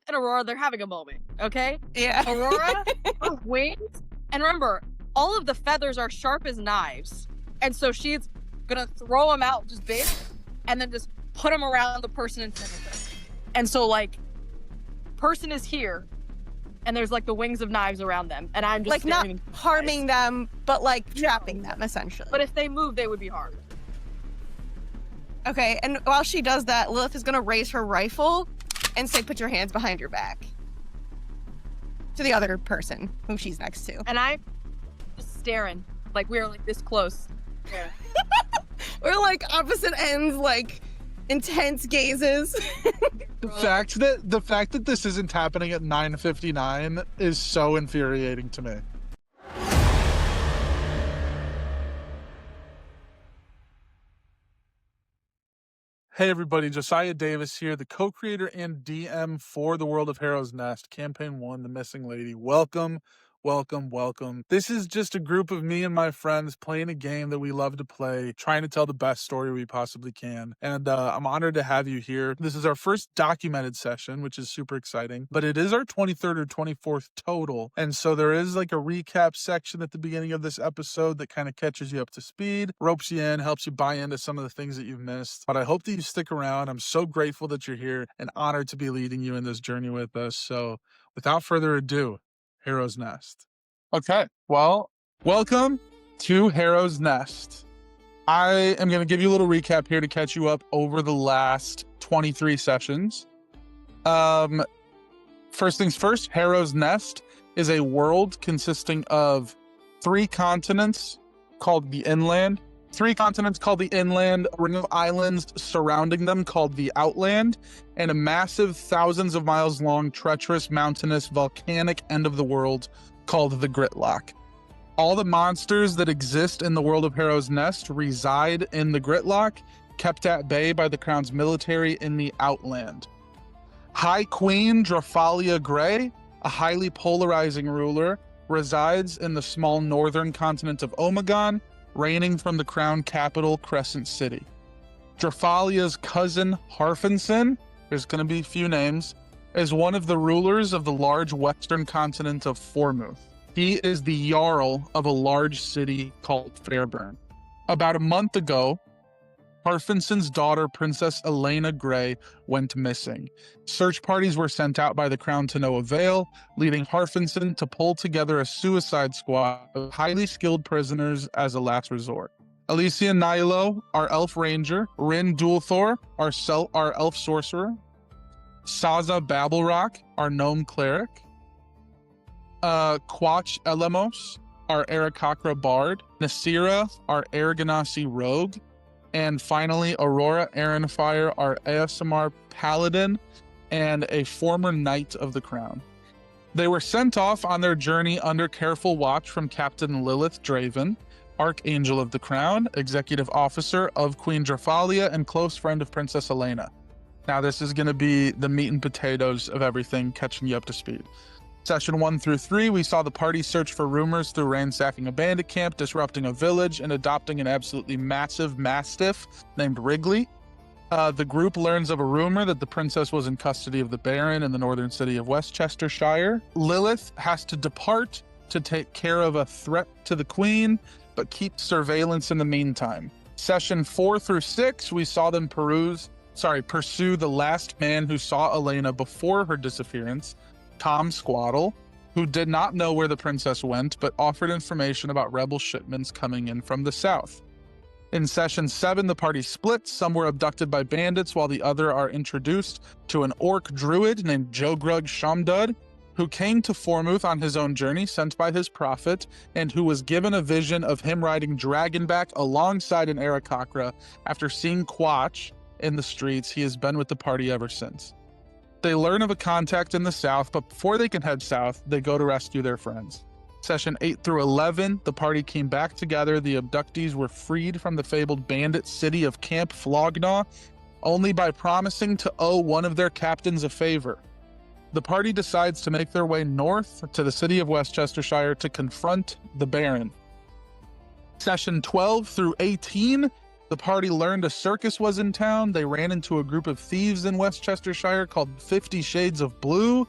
and Aurora, they're having a moment, okay? Yeah. Aurora, her wings, and remember, all of the feathers are sharp as knives. And so she's gonna throw them out just big, and then just put them around the person in front of her. And so, like, person is here, and there's, like, the wings of knives around them, and I'm just like, not harming them, but, like, trapping them, essentially. But if they move, they would be harmed. Okay, and while she does that, Lilith is gonna raise her rifle and say, put your hands behind your back. To the other person who she's next to. And I'm just staring, like, we're, like, this close. Yeah. We're, like, opposite ends, like, intense gazes. The fact that this isn't happening at 9:59 is so infuriating to me. Hey everybody, Josiah Davis here, the co-creator and DM for the World of Harrow's Nest, Campaign 1, The Missing Lady. Welcome, welcome, welcome. This is just a group of me and my friends playing a game that we love to play, trying to tell the best story we possibly can. And I'm honored to have you here. This is our first documented session, which is super exciting, but it is our 23rd or 24th total. And so there is like a recap section at the beginning of this episode that kind of catches you up to speed, ropes you in, helps you buy into some of the things that you've missed. But I hope that you stick around. I'm so grateful that you're here and honored to be leading you in this journey with us. So without further ado, Harrow's Nest. Okay, well, welcome to Harrow's Nest. I am going to give you a little recap here to catch you up over the last 23 sessions. First things first, Harrow's Nest is a world consisting of 3 continents called the Inland, 3 continents called the Inland, a ring of islands surrounding them called the Outland, and a massive, thousands of miles long, treacherous, mountainous, volcanic end of the world called the Gridlock. All the monsters that exist in the world of Harrow's Nest reside in the Gridlock, kept at bay by the Crown's military in the Outland. High Queen Drafalia Grey, a highly polarizing ruler, resides in the small northern continent of Omegon, reigning from the crown capital, Crescent City. Drafalia's cousin, Harfinson, there's going to be a few names, is one of the rulers of the large western continent of Formuth. He is the Jarl of a large city called Fairburn. About a month ago, Harfinson's daughter, Princess Elena Grey, went missing. Search parties were sent out by the Crown to no avail, leading Harfinson to pull together a suicide squad of highly skilled prisoners as a last resort. Elysian Naïlo, our elf ranger, Wrynn Dülthor, our elf sorcerer, Xaza Babblerock, our gnome cleric, Quach Ele'mos, our Aarakocra bard, Nyssira, our Aragonasi rogue, and finally, Aurora Aarinfire, our ASMR paladin, and a former knight of the crown. They were sent off on their journey under careful watch from Captain Lilith Draevyn, Archangel of the Crown, Executive Officer of Queen Drafalia, and close friend of Princess Elena. Now, this is going to be the meat and potatoes of everything, catching you up to speed. Session 1 through 3, we saw the party search for rumors through ransacking a bandit camp, disrupting a village, and adopting an absolutely massive mastiff named Wrigley. The group learns of a rumor that the princess was in custody of the Baron in the northern city of Westchestershire. Lilith has to depart to take care of a threat to the queen, but keep surveillance in the meantime. Session 4 through 6, we saw them pursue the last man who saw Elena before her disappearance, Tom Squaddle, who did not know where the princess went, but offered information about rebel shipments coming in from the south. In Session 7, the party splits. Some were abducted by bandits, while the other are introduced to an orc druid named Jughragh Shomdud, who came to Formuth on his own journey, sent by his prophet, and who was given a vision of him riding Dragonback alongside an Aarakocra. After seeing Quach in the streets, he has been with the party ever since. They learn of a contact in the south, but before they can head south, they go to rescue their friends. Session 8 through 11, the party came back together. The abductees were freed from the fabled bandit city of Camp Flognaw only by promising to owe one of their captains a favor. The party decides to make their way north to the city of Westchestershire to confront the Baron. Session 12 through 18, The party learned a circus was in town. They ran into a group of thieves in Westchestershire called 50 Shades of Blue,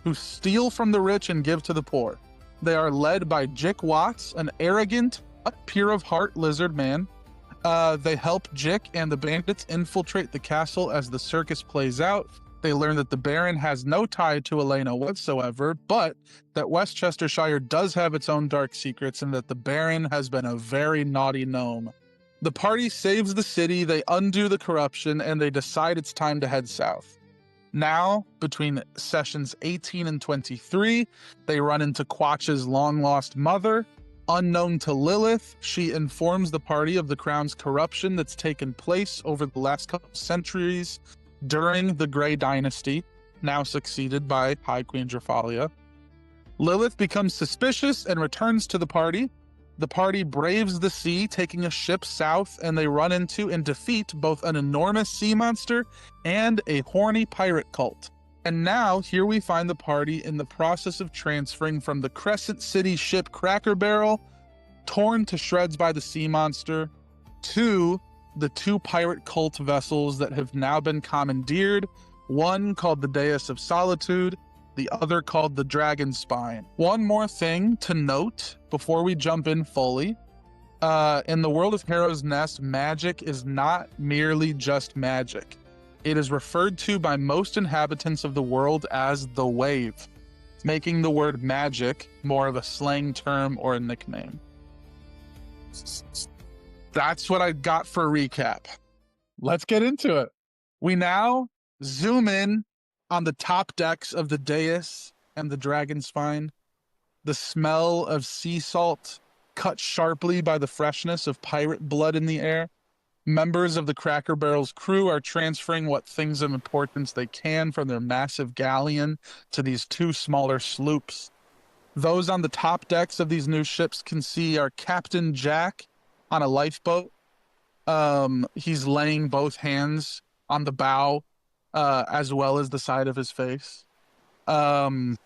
who steal from the rich and give to the poor. They are led by Jick Watts, an arrogant, pure of heart lizard man. They help Jick and the bandits infiltrate the castle as the circus plays out. They learn that the Baron has no tie to Elena whatsoever, but that Westchestershire does have its own dark secrets and that the Baron has been a very naughty gnome. The party saves the city, they undo the corruption, and they decide it's time to head south. Now, between sessions 18 and 23, they run into Quach's long-lost mother. Unknown to Lilith, she informs the party of the crown's corruption that's taken place over the last couple of centuries during the Grey Dynasty, now succeeded by High Queen Drephalia. Lilith becomes suspicious and returns to the party. The party braves the sea, taking a ship south, and they run into and defeat both an enormous sea monster and a horny pirate cult. And now, here we find the party in the process of transferring from the Crescent City ship Cracker Barrel, torn to shreds by the sea monster, to the two pirate cult vessels that have now been commandeered, one called the Deus of Solitude, the other called the Dragon Spine. One more thing to note before we jump in fully. In the world of Harrow's Nest, magic is not merely just magic. It is referred to by most inhabitants of the world as the Wave, making the word magic more of a slang term or a nickname. That's what I got for a recap. Let's get into it. We now zoom in on the top decks of the Deus and the Dragon Spine. The smell of sea salt cut sharply by the freshness of pirate blood in the air. Members of the Cracker Barrel's crew are transferring what things of importance they can from their massive galleon to these two smaller sloops. Those on the top decks of these new ships can see our Captain Jack on a lifeboat. He's laying both hands on the bow, as well as the side of his face. The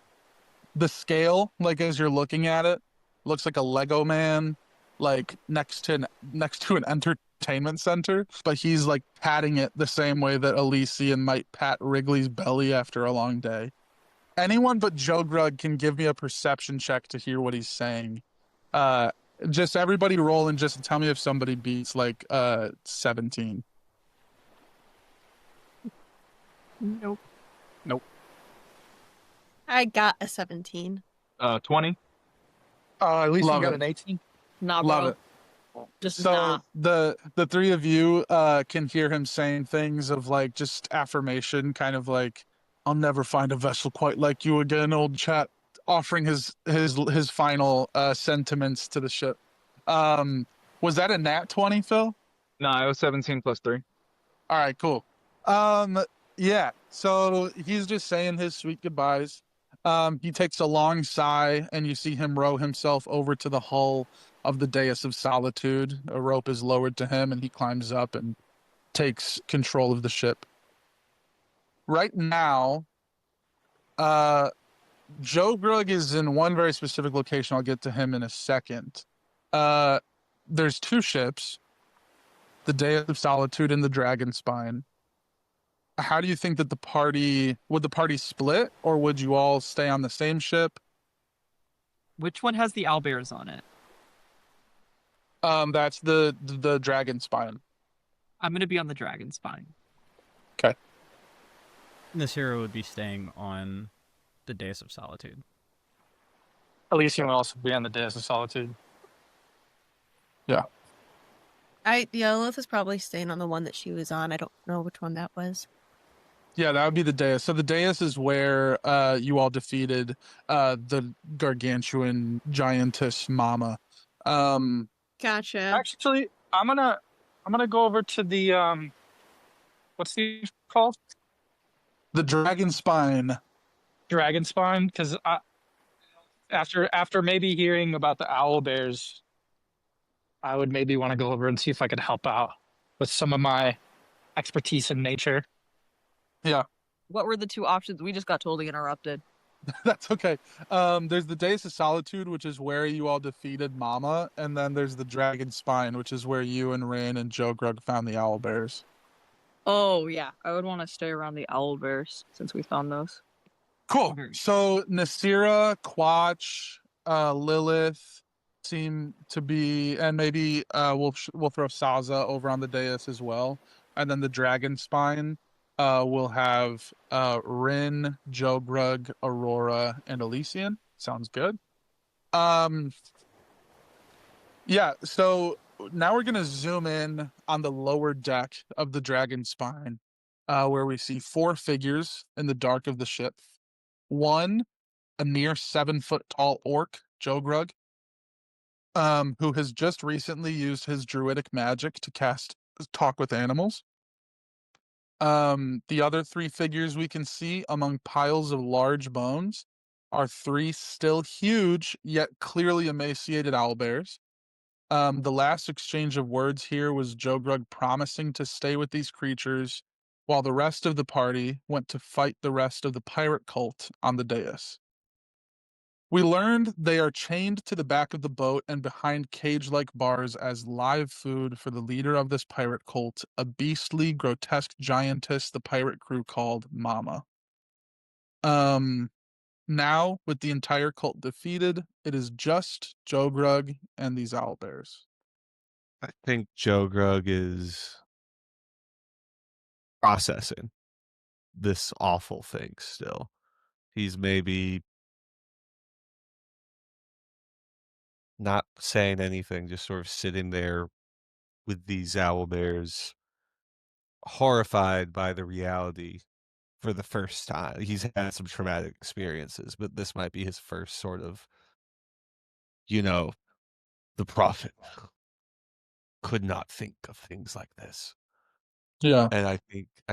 scale, like as you're looking at it, looks like a Lego man, like next to an entertainment center, but he's like patting it the same way that Elysian might pat Wrigley's belly after a long day. Anyone but Jughragh can give me a perception check to hear what he's saying. Just everybody roll and just tell me if somebody beats like 17. Nope. I got a 17. 20. At least Love you got it. an 18. Nah, bro. Love it. Just So nah. the three of you can hear him saying things of like just affirmation, kind of like, I'll never find a vessel quite like you again, old chat, offering his final sentiments to the ship. Was that a nat 20, Phil? No, it was 17 plus 3. All right, cool. Yeah, so he's just saying his sweet goodbyes. He takes a long sigh, and you see him row himself over to the hull of the Deus of Solitude. A rope is lowered to him, and he climbs up and takes control of the ship. Right now, Jughragh is in one very specific location. I'll get to him in a second. There's two ships, the Deus of Solitude and the Dragon Spine. How do you think that would the party split, or would you all stay on the same ship? Which one has the owlbears on it? That's the Dragon Spine. I'm going to be on the Dragon Spine. Nyssira would be staying on the Deus of Solitude. Elysian will also be on the Deus of Solitude. Lilith is probably staying on the one that she was on. I don't know which one that was. Yeah, that would be the Deus. So the Deus is where you all defeated the gargantuan giantess Mama. Gotcha. Actually, I'm gonna go over to the what's the called? The Dragon Spine. Dragon Spine, because after maybe hearing about the owl bears, I would maybe want to go over and see if I could help out with some of my expertise in nature. Yeah. What were the two options? We just got totally interrupted. That's okay. There's the Days of Solitude, which is where you all defeated Mama, and then there's the Dragon Spine, which is where you and Wrynn and Jughragh found the owlbears. Oh yeah, I would want to stay around the owlbears since we found those. Cool. Very So Nyssira, Quach, Lilith seem to be, and maybe we'll throw Xaza over on the dais as well, and then the Dragon Spine. We'll have Wrynn, Jughragh, Aurora, and Elysian. Sounds good. Yeah. So now we're gonna zoom in on the lower deck of the Dragon Spine, where we see 4 figures in the dark of the ship. One, a mere 7-foot tall orc, Jughragh, who has just recently used his druidic magic to cast Talk with Animals. The other 3 figures we can see among piles of large bones are 3 still huge, yet clearly emaciated owlbears. The last exchange of words here was Jughragh promising to stay with these creatures while the rest of the party went to fight the rest of the pirate cult on the dais. We learned they are chained to the back of the boat and behind cage-like bars as live food for the leader of this pirate cult, a beastly, grotesque giantess the pirate crew called Mama. Now, with the entire cult defeated, it is just Jughragh and these owlbears. I think Jughragh is processing this awful thing still. He's maybe not saying anything, just sort of sitting there with these owlbears, horrified by the reality for the first time. He's had some traumatic experiences, but this might be his first sort of, the prophet could not think of things like this. Yeah. And I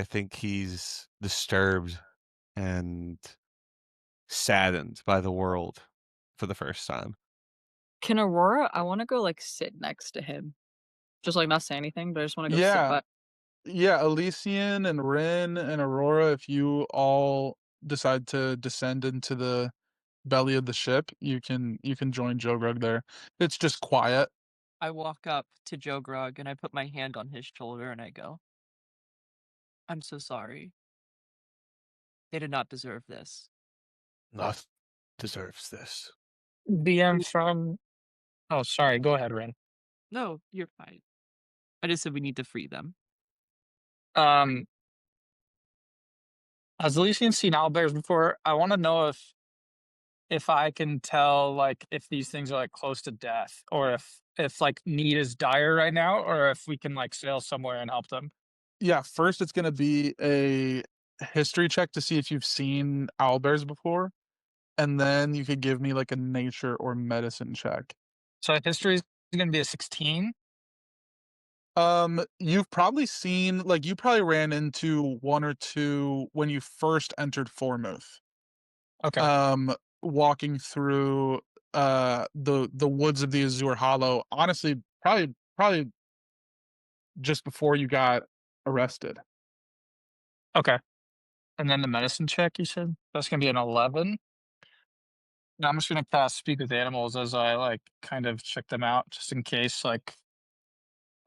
think he's disturbed and saddened by the world for the first time. Can Aurora? I want to go like sit next to him, just like not say anything, but I just want to go sit Yeah. by. Yeah, Elysian and Wrynn and Aurora, if you all decide to descend into the belly of the ship, you can join Jughragh there. It's just quiet. I walk up to Jughragh and I put my hand on his shoulder and I go, I'm so sorry. They did not deserve this. Not deserves this. DM from. Oh, sorry. Go ahead, Wrynn. No, you're fine. I just said we need to free them. Has Elysian seen owlbears before? I want to know if I can tell like if these things are like close to death, or if like need is dire right now, or if we can like sail somewhere and help them. Yeah, first it's gonna be a history check to see if you've seen owlbears before, and then you could give me like a nature or medicine check. So history is going to be a 16. You've probably seen, like, you probably ran into 1 or 2 when you first entered Formuth. Okay. Walking through the woods of the Azure Hollow. Honestly, probably just before you got arrested. Okay. And then the medicine check, you said? That's going to be an 11. Now I'm just going to cast Speak with Animals as I like kind of check them out, just in case like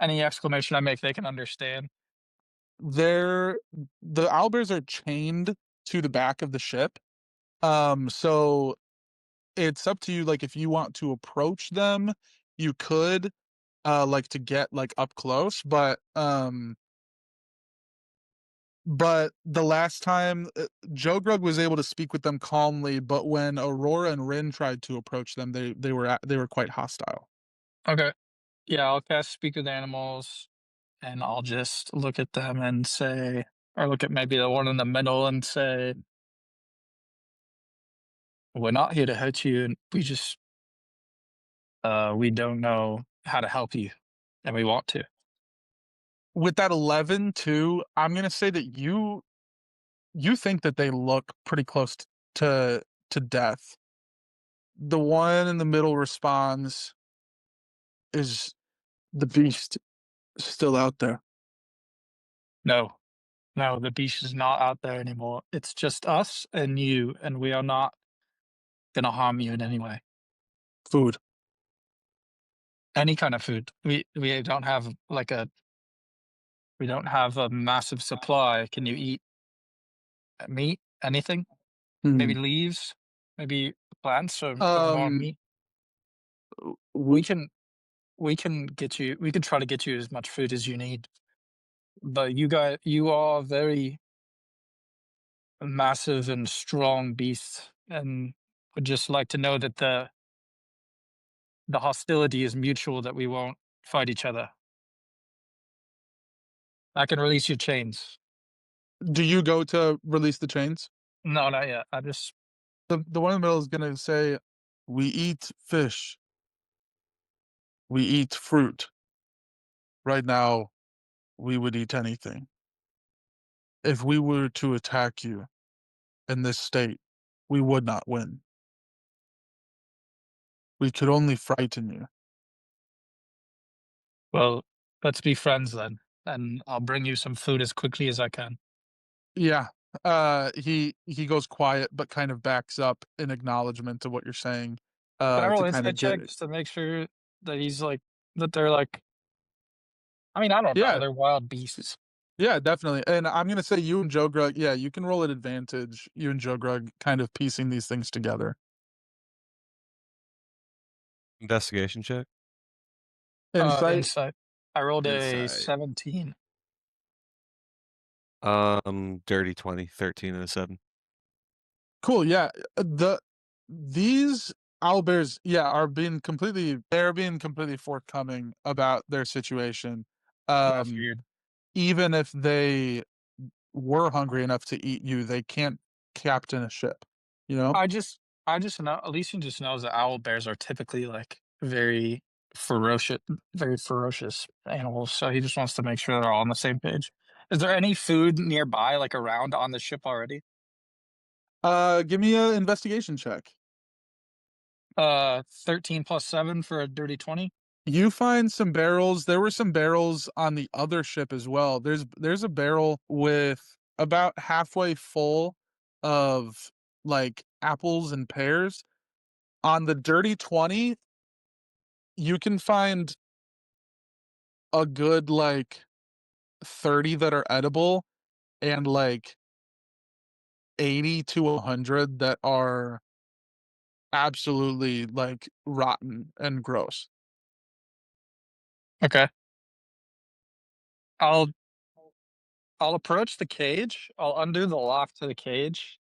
any exclamation I make they can understand. The owlbears are chained to the back of the ship. So it's up to you, like, if you want to approach them, you could, like, to get, like, up close, but the last time, Jughragh was able to speak with them calmly, but when Aurora and Wrynn tried to approach them, they were quite hostile. Okay. Yeah, I'll cast Speak with Animals and I'll just look at them and say, or look at maybe the one in the middle and say, we're not here to hurt you, and we just we don't know how to help you, and we want to. With that 11 too, I'm gonna say that you think that they look pretty close to death. The one in the middle responds, "Is the beast still out there?" No, no, the beast is not out there anymore. It's just us and you, and we are not gonna harm you in any way. Food. Any kind of food. We don't have like we don't have a massive supply. Can you eat meat? Anything? Maybe Hmm. leaves? Maybe plants of more Um, meat? we, We can get you. We can try to get you as much food as you need. But you are very massive and strong beasts, and would just like to know that the hostility is mutual. That we won't fight each other. I can release your chains. do you go to release the chains? No, not yet. I just The one in the middle is gonna say, "We eat fish. We eat fruit. Right now, we would eat anything. If we were to attack you in this state, we would not win. We could only frighten you." well. Let's be friends then, and I'll bring you some food as quickly as I can. Yeah. He goes quiet, but kind of backs up in acknowledgement of what you're saying. Can I roll To an kind insight of get check it. just to make sure that he's like that they're like I mean, I don't know, Yeah. they're wild beasts. Yeah, definitely. And I'm gonna say you and Jughragh, yeah, you can roll an advantage. You and Jughragh kind of piecing these things together. Investigation check. Insight. Insight. I rolled a Insight. 17. Dirty 20, 13 and a 7. Cool. Yeah. These owlbears, yeah, they're being completely forthcoming about their situation. I figured. Even if they were hungry enough to eat you, they can't captain a ship. You know? I just know Elysian just knows that owl bears are typically like very ferocious animals, so he just wants to make sure they're all on the same page. Is there any food nearby, like around on the ship already? Give me an investigation check. 13 plus 7 for a dirty 20. You find some barrels. There were some barrels on the other ship as well. There's a barrel with about halfway full of like apples and pears. On the dirty 20, you can find a good like 30 that are edible and like 80 to 100 that are absolutely like rotten and gross. Okay. I'll I'll approach the cage. I'll undo the lock to the cage.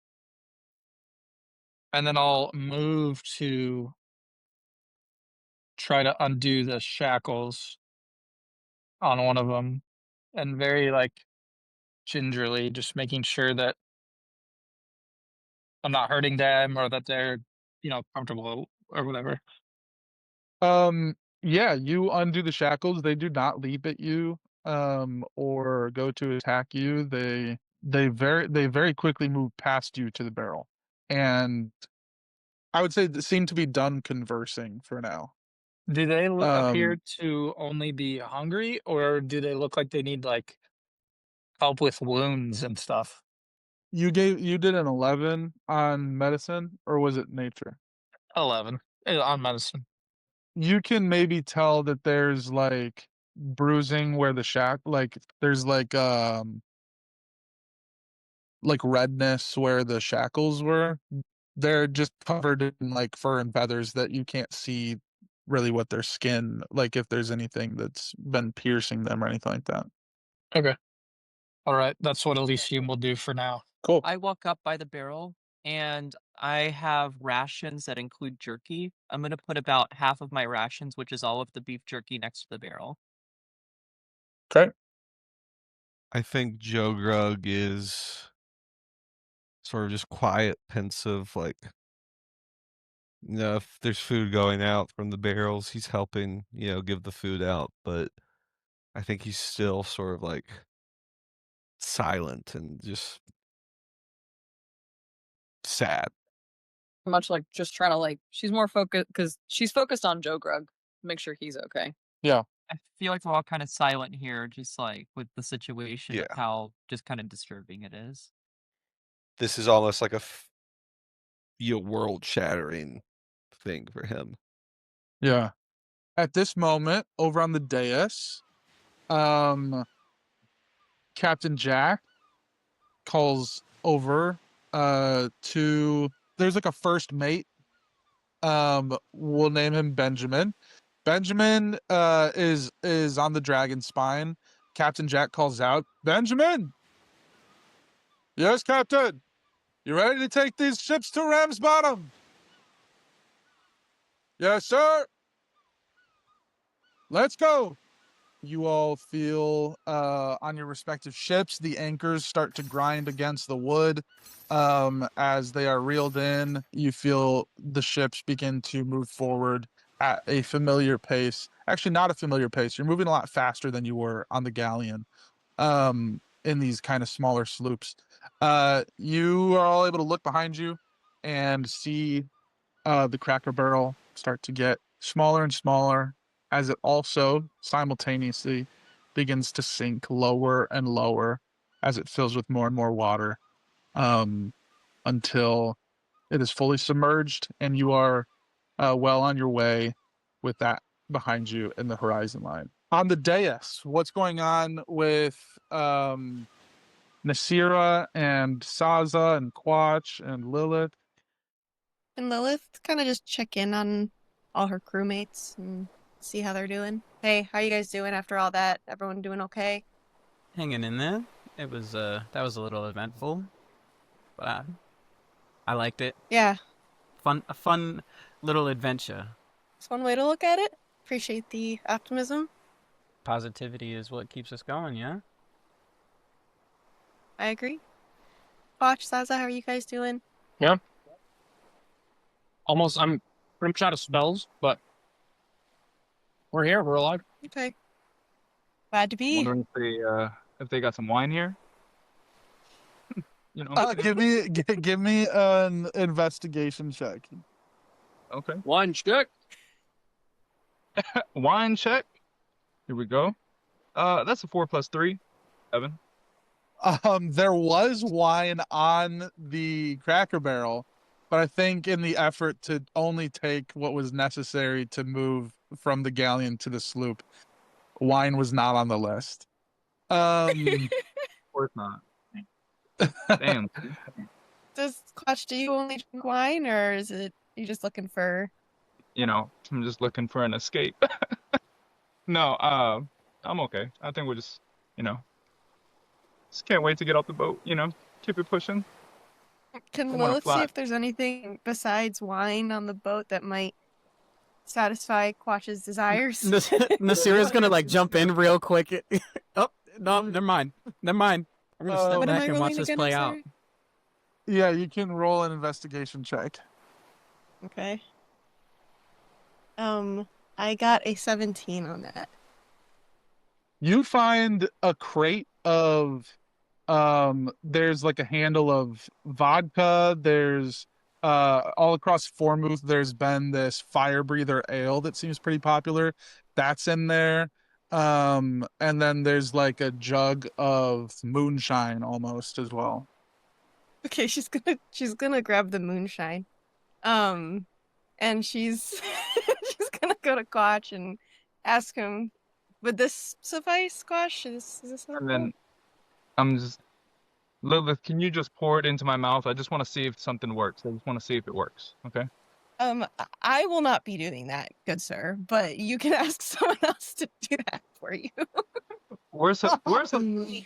And then I'll move to try to undo the shackles on one of them, and very, like, gingerly just making sure that I'm not hurting them or that they're, comfortable or whatever. Yeah, you undo the shackles. They do not leap at you, or go to attack you. They very quickly move past you to the barrel. And I would say they seem to be done conversing for now. Do they appear Um, to only be hungry, or do they look like they need, like, help with wounds and stuff? you did an 11 on medicine, or was it nature? 11 on medicine. You can maybe tell that there's like bruising where the there's like redness where the shackles were. They're just covered in like fur and feathers that you can't see really what their skin, like if there's anything that's been piercing them or anything like that. Okay. Alright, that's what Elysium will do for now. Cool. I walk up by the barrel and I have rations that include jerky. I'm going to put about half of my rations, which is all of the beef jerky, next to the barrel. Okay. I think Jughragh is sort of just quiet, pensive, like, if there's food going out from the barrels, he's helping, give the food out, but I think he's still sort of like silent and just sad. Much like just trying to like she's more focused because she's focused on Jughragh. Make sure he's okay. Yeah. I feel like we're all kind of silent here, just like with the situation of Yeah. how just kind of disturbing it is. This is almost like be a world-shattering thing for him. Yeah. At this moment, over on the dais, Captain Jack calls over to there's like a first mate. We'll name him Benjamin. Benjamin is on the dragon spine. Captain Jack calls out, Benjamin! Yes, Captain. You ready to take these ships to Ramsbottom? Yes, sir. Let's go. You all feel on your respective ships, the anchors start to grind against the wood. As they are reeled in, you feel the ships begin to move forward at a familiar pace. Actually, not a familiar pace. You're moving a lot faster than you were on the galleon in these kind of smaller sloops. You are all able to look behind you and see the Cracker Barrel start to get smaller and smaller as it also simultaneously begins to sink lower and lower as it fills with more and more water until it is fully submerged and you are well on your way with that behind you in the horizon line. On the dais, what's going on with Nyssira and Xaza and Quach and Lilith? And Lilith kind of just check in on all her crewmates and see how they're doing. Hey, how you guys doing after all that? Everyone doing okay? Hanging in there. It was that was a little eventful, but I liked it. Yeah, A fun little adventure. it's one way to look at it. Appreciate the optimism. Positivity is what keeps us going, yeah? I agree. Quach, Xaza, how are you guys doing? Yeah. Almost, I'm pretty much out of spells, but we're here. We're alive. Okay. Glad to be. Wondering if they got some wine here. You know. Give me an investigation check. Okay. One check. Wine check. Here we go. That's a 4 + 3. 7. There was wine on the Cracker Barrel, but I think in the effort to only take what was necessary to move from the galleon to the sloop, wine was not on the list. Of course not. Damn. Does Quach, do you only drink wine, or is it you just looking for? You know, I'm just looking for an escape. No, I'm okay. I think we're just, just can't wait to get off the boat. Keep it pushing. Can I wanna Lilith see fly. if there's anything besides wine on the boat that might satisfy Quach's desires? Nyssira's gonna like jump in real quick. Oh, no, never mind. Never mind. I'm gonna step What am I back and watch rolling this again, play I'm out. sorry? Yeah, you can roll an investigation check. Okay. I got a 17 on that. You find a crate of there's like a handle of vodka. There's all across Formuth there's been this fire breather ale that seems pretty popular. That's in there. And then there's like a jug of moonshine almost as well. Okay, she's gonna grab the moonshine. And she's she's gonna go to Quach and ask him, would this suffice, Quach? Is this And then I'm just, Lilith, can you just pour it into my mouth? I just want to see if something works. I just want to see if it works. Okay. I will not be doing that, good sir, but you can ask someone else to do that for you. Where's some? I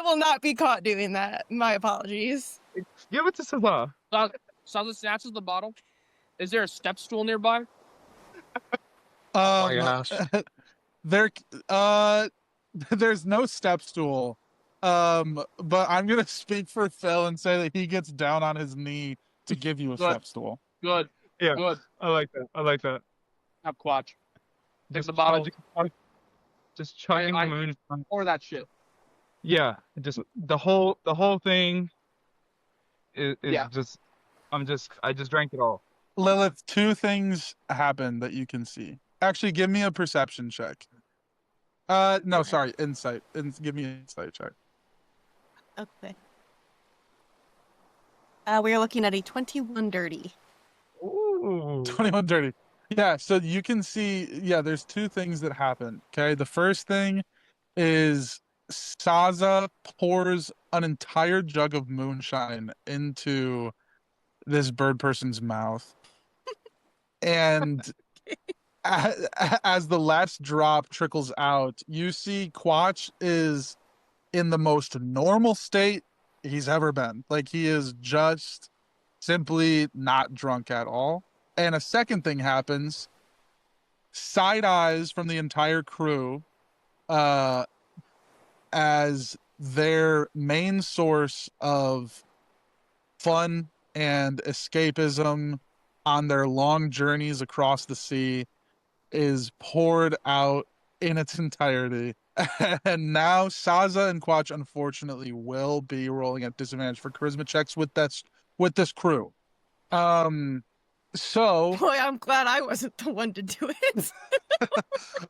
will not be caught doing that. My apologies. Give it to Xaza. Xaza snatches the bottle. Is there a step stool nearby? Oh my gosh. There's no step stool. But I'm gonna speak for Phil and say that he gets down on his knee to give you a Good. step stool. Good. Yeah. Good. I like that. Have Quach. Take Just the bottle. Just chugging I- the moonshine. Pour that shit. Yeah. Just the whole thing is Yeah. just. I just drank it all. Lilith, two things happen that you can see. Actually, give me a perception check. No, sorry, insight. Give me an insight check. Okay. We are looking at a 21 dirty. Ooh. 21 dirty. Yeah, so you can see, there's two things that happen. Okay, the first thing is Xaza pours an entire jug of moonshine into this bird person's mouth. And as the last drop trickles out, you see Quach is in the most normal state he's ever been. Like, he is just simply not drunk at all. And a second thing happens. Side eyes from the entire crew as their main source of fun and escapism on their long journeys across the sea is poured out in its entirety. And now Xaza and Quach unfortunately will be rolling at disadvantage for charisma checks with this crew. So Boy, I'm glad I wasn't the one to do it.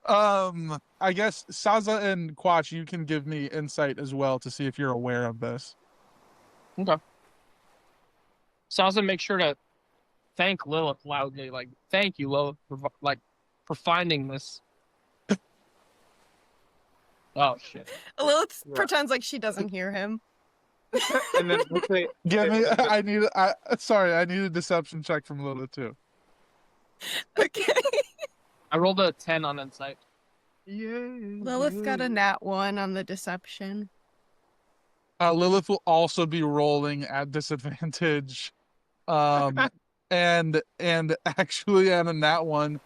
I guess Xaza and Quach, you can give me insight as well to see if you're aware of this. Okay. Sansa, make sure to thank Lilith loudly. Like, thank you, Lilith, for finding this. Oh shit! Lilith pretends like she doesn't hear him. And then we'll say, Give me. I need a deception check from Lilith too. Okay. I rolled a 10 on insight. Yay! Lilith got a nat 1 on the deception. Lilith will also be rolling at disadvantage. And actually, on that one,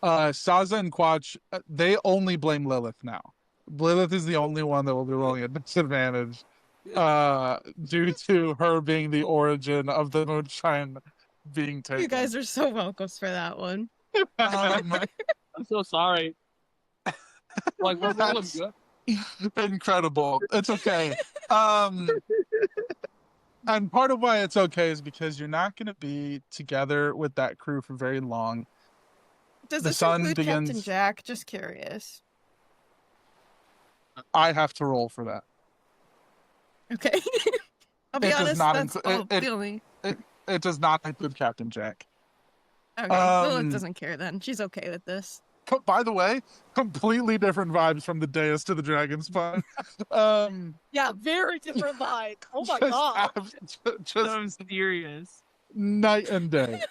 Xaza and Quach, they only blame Lilith now. Lilith is the only one that will be rolling at disadvantage, due to her being the origin of the moonshine being taken. You guys are so welcome for that one. Um, I'm so sorry. Like, we're rolling good. Incredible. It's okay. And part of why it's okay is because you're not going to be together with that crew for very long. Does The this sun include Captain begins- Jack? Just curious. I have to roll for that. Okay. I'll be It does honest, not that's include- the only... It does not include Captain Jack. Okay, Um, Lilith doesn't care then. She's okay with this. By the way, completely different vibes from the dais to the dragon spawn. Yeah, very different vibe. Oh my just god. just So serious. night and day.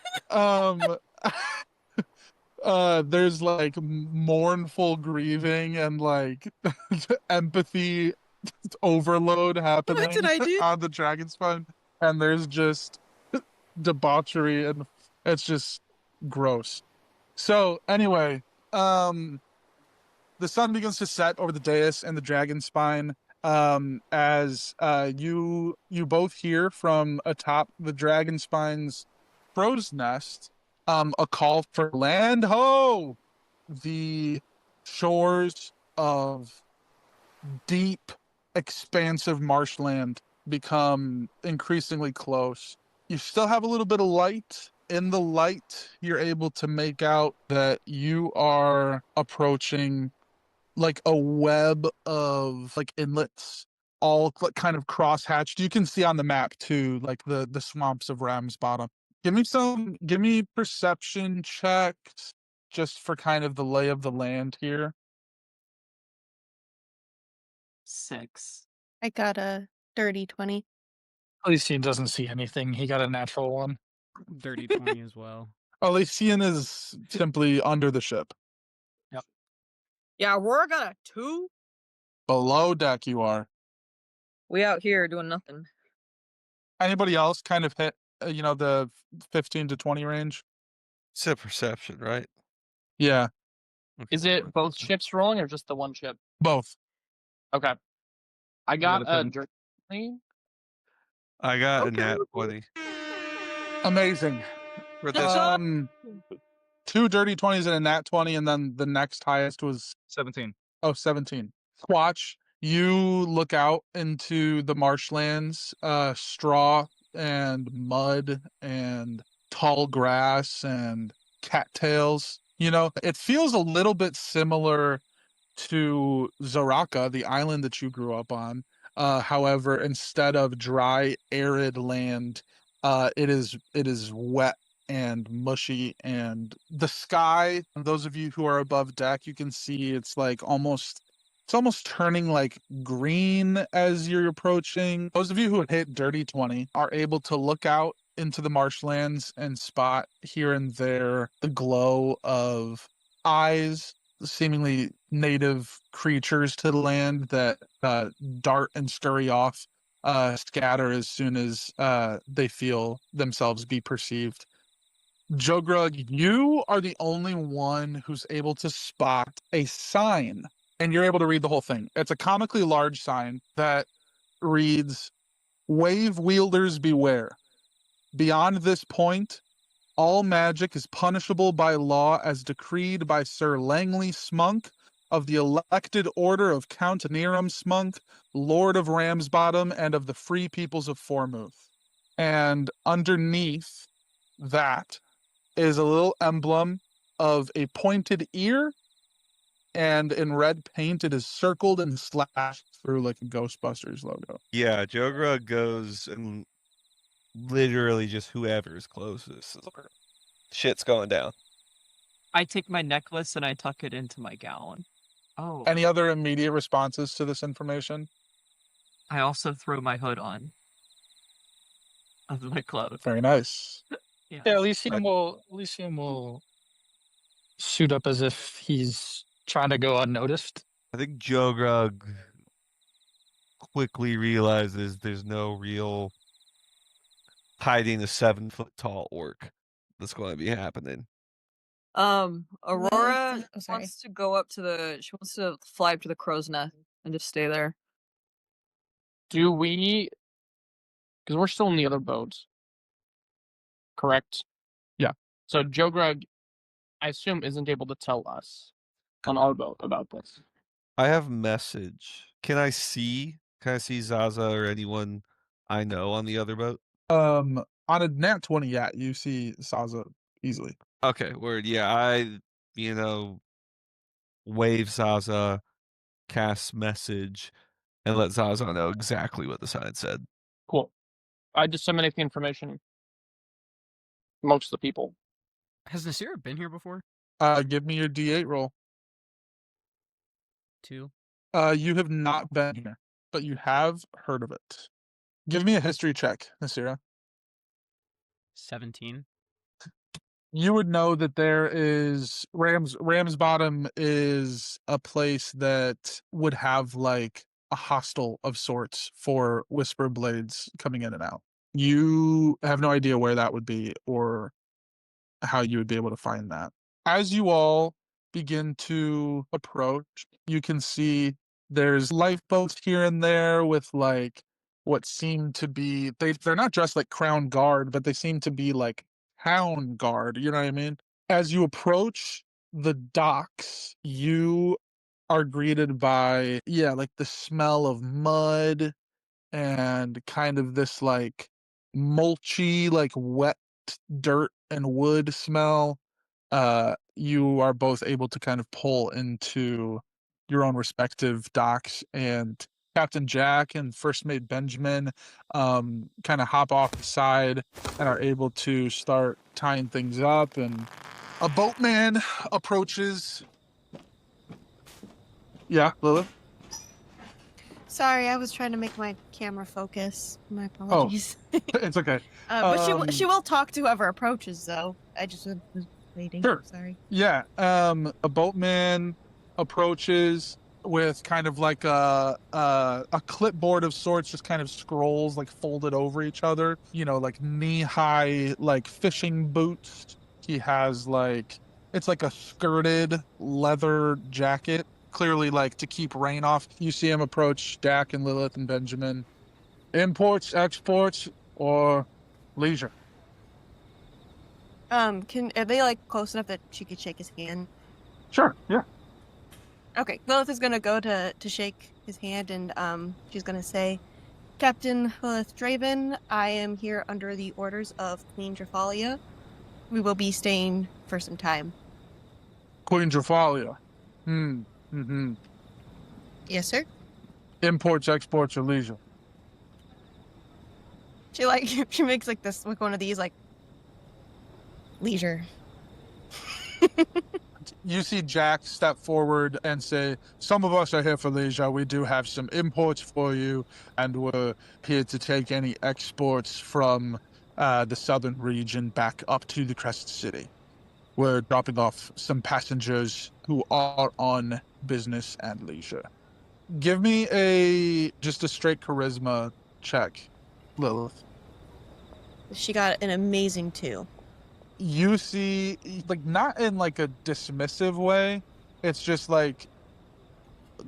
There's like mournful grieving and like empathy overload happening did I do? on the dragon spawn, and there's just debauchery, and it's just gross. So anyway, the sun begins to set over the dais and the dragon spine, as you both hear from atop the dragon spine's crow's nest a call for land ho. The shores of deep, expansive marshland become increasingly close. You still have a little bit of light. In the light, you're able to make out that you are approaching like a web of like inlets, all kind of cross-hatched. You can see on the map too, like the swamps of Ramsbottom. Give me perception checks just for kind of the lay of the land here. 6. I got a dirty 20. Elysian doesn't see anything. He got a natural one. Dirty 20 as well. Elysian is simply under the ship. Yeah, Aurora got a 2. Below deck you are. We out here doing nothing. Anybody else kind of hit, the 15 to 20 range? It's a perception, right? Yeah, Is it both ships rolling or just the one ship? both. Okay. I got got a a 10. dirty. I got a Okay. nat 20 Amazing. for this. job. 2 dirty 20s and a nat 20, and then the next highest was 17. 17. Quach, you look out into the marshlands, straw and mud and tall grass and cattails. It feels a little bit similar to Zaraka, the island that you grew up on. However, instead of dry, arid land, It is wet and mushy, and the sky, those of you who are above deck, you can see it's almost turning like green as you're approaching. Those of you who had hit dirty 20 are able to look out into the marshlands and spot here and there the glow of eyes, seemingly native creatures to the land that dart and scurry off, scatter as soon as they feel themselves be perceived. Jughragh, you are the only one who's able to spot a sign, and you're able to read the whole thing. It's a comically large sign that reads, "Wave wielders beware. Beyond this point, all magic is punishable by law as decreed by Sir Langley Smunk of the elected order of Count Neram Smunk, Lord of Ramsbottom and of the Free Peoples of Formouth." And underneath that is a little emblem of a pointed ear, and in red paint it is circled and slashed through like a Ghostbusters logo. Yeah, Jughragh goes and literally just whoever's closest. Shit's going down. I take my necklace and I tuck it into my gown. Oh. Any other immediate responses to this information? I also throw my hood on. Of my clothes. Very nice. Yeah, Elysian will suit up as if he's trying to go unnoticed. I think Jughragh quickly realizes there's no real hiding a 7-foot-tall orc that's going to be happening. Aurora sorry. wants to go up to she wants to fly up to the crow's nest and just stay there. Do we, because we're still in the other boats, correct? Yeah. So Jughragh, I assume, isn't able to tell us on our boat about this. I have message. Can I see Xaza or anyone I know on the other boat? On a nat 20, yeah, you see Xaza easily. Okay, word. Yeah, I, wave Xaza, cast message, and let Xaza know exactly what the sign said. Cool. I disseminate the information amongst the people. Has Nyssira been here before? Give me your D8 roll. 2. You have not been here, but you have heard of it. Give me a history check, Nyssira. 17. You would know that there is Ramsbottom is a place that would have like a hostel of sorts for Whisper Blades coming in and out. You have no idea where that would be or how you would be able to find that. As you all begin to approach, you can see there's lifeboats here and there with like what seem to be they're not dressed like crown guard, but they seem to be like town guard, you know what I mean? As you approach the docks, you are greeted by like the smell of mud and kind of this like mulchy, like wet dirt and wood smell. You are both able to kind of pull into your own respective docks, and Captain Jack and First Mate Benjamin kind of hop off the side and are able to start tying things up, and a boatman approaches. Yeah, Lilith? Sorry, I was trying to make my camera focus. My apologies. It's okay. But she will talk to whoever approaches, though. I just was waiting. Sure. Sorry. Yeah. A boatman approaches with kind of like a clipboard of sorts, just kind of scrolls like folded over each other. You know, like knee-high like fishing boots. He has like it's like a skirted leather jacket, clearly like to keep rain off. You see him approach Jack and Lilith and Benjamin. Imports, exports, or leisure? Are they like close enough that she could shake his hand? Sure, yeah. Okay, Lilith is gonna go to shake his hand, and she's gonna say, "Captain Lilith Draevyn, I am here under the orders of Queen Drephalia. We will be staying for some time." Queen Drephalia. Yes, sir. Imports, exports, or leisure? She like she makes like this like one of these like leisure. You see Jack step forward and say, "Some of us are here for leisure. We do have some imports for you, and we're here to take any exports from the southern region back up to the Crest City. We're dropping off some passengers who are on business and leisure." Give me just a straight charisma check, Lilith. She got an amazing 2. You see, like, not in like a dismissive way. It's just like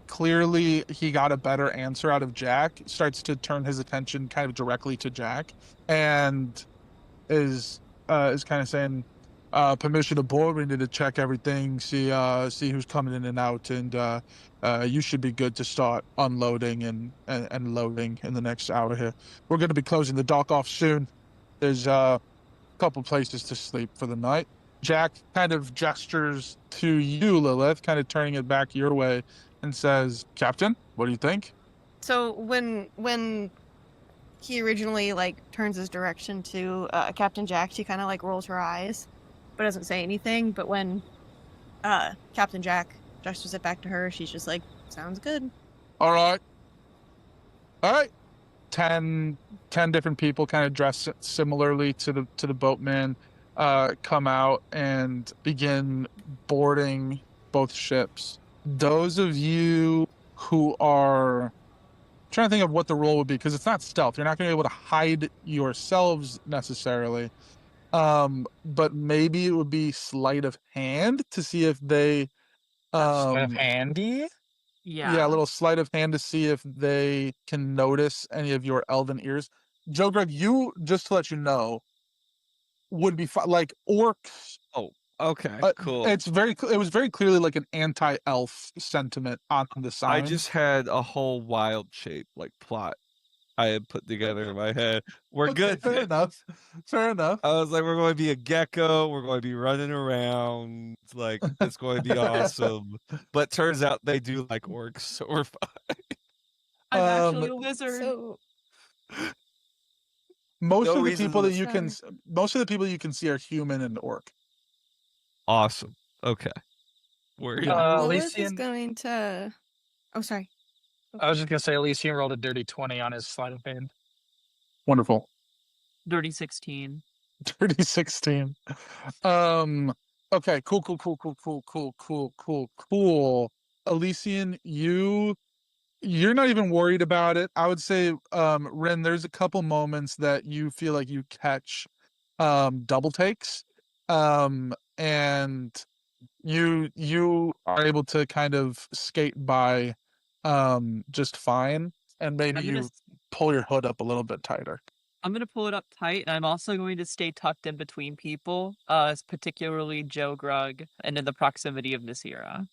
clearly he got a better answer out of Jack, starts to turn his attention kind of directly to Jack, and is kind of saying, permission to board, we need to check everything, see who's coming in and out, and you should be good to start unloading and loading in the next hour here. We're going to be closing the dock off soon. There's couple places to sleep for the night. Jack kind of gestures to you, Lilith, kind of turning it back your way, and says, "Captain, what do you think?" So when he originally like turns his direction to Captain Jack, she kind of like rolls her eyes, but doesn't say anything. But when Captain Jack gestures it back to her, she's just like, "Sounds good." All right. 10 different people kind of dressed similarly to the boatman come out and begin boarding both ships. Those of you who are trying to think of what the role would be, because it's not stealth, you're not going to be able to hide yourselves necessarily, but maybe it would be sleight of hand to see if they Sleight of handy? yeah, a little sleight of hand to see if they can notice any of your elven ears. Jughragh, you, just to let you know, would be like orcs. Oh, okay, cool. It was very clearly like an anti-elf sentiment on the sign. I just had a whole wild shape like plot I had put together in my head. We're Okay, good. Fair enough. I was like, we're going to be a gecko. We're going to be running around. Like, it's going to be awesome. But turns out they do like orcs, so we're fine. I'm actually a wizard. So most No of the reason people to that you can, most of the people you can see are human and orc. Awesome. Okay. We're good. Lilith is Elysian, going to. Oh, sorry. I was just gonna say Elysian rolled a dirty 20 on his sleight of hand. Wonderful. Dirty 16. Dirty 16. Okay, cool. Elysian, you're not even worried about it. I would say, Wrynn, there's a couple moments that you feel like you catch double takes. And you are able to kind of skate by just fine, and maybe you pull your hood up a little bit tighter. I'm gonna pull it up tight, and I'm also going to stay tucked in between people, particularly Jughragh, and in the proximity of Nyssira.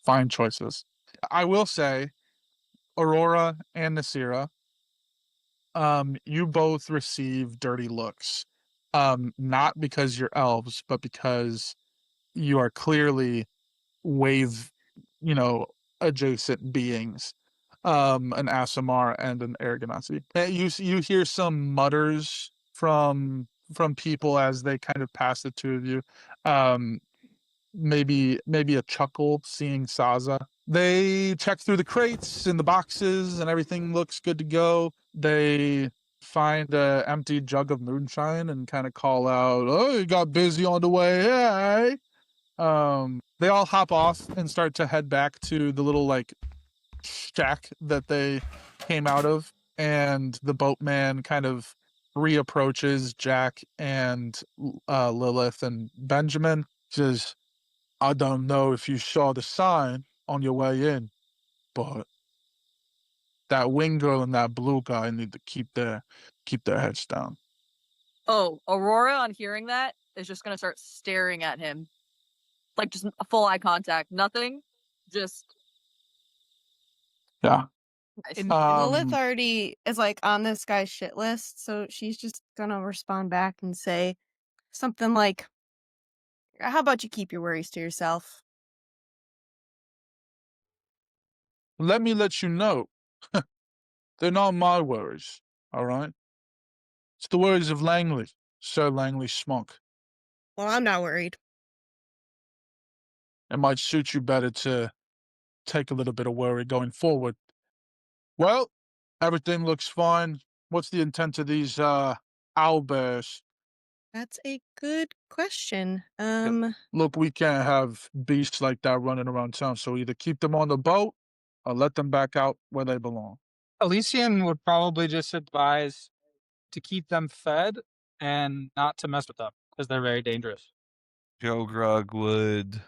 Fine choices. I will say, Aurora and Nyssira, you both receive dirty looks. Not because you're elves, but because you are clearly wave, adjacent beings. An Asimar and an Aragonasi. You hear some mutters from people as they kind of pass the two of you. Maybe a chuckle seeing Xaza. They check through the crates and the boxes, and everything looks good to go. They find an empty jug of moonshine and kind of call out, "Oh, you got busy on the way, hey!" They all hop off and start to head back to the little like shack that they came out of, and the boatman kind of reapproaches Jack and Lilith and Benjamin. Says, "I don't know if you saw the sign on your way in, but that wing girl and that blue guy need to keep their heads down." Oh, Aurora, on hearing that, is just gonna start staring at him. Like, just a full eye contact. Nothing. Just. Yeah. Nice. Lilith already is like on this guy's shit list, so she's just gonna respond back and say something like, "How about you keep your worries to yourself?" Let me let you know, they're not my worries. All right. It's the words of Langley, Sir Langley Smunk. Well, I'm not worried. It might suit you better to take a little bit of worry going forward. Well, everything looks fine. What's the intent of these owlbears? That's a good question. Look, we can't have beasts like that running around town, so either keep them on the boat or let them back out where they belong. Elysian would probably just advise to keep them fed and not to mess with them because they're very dangerous. Jughragh would,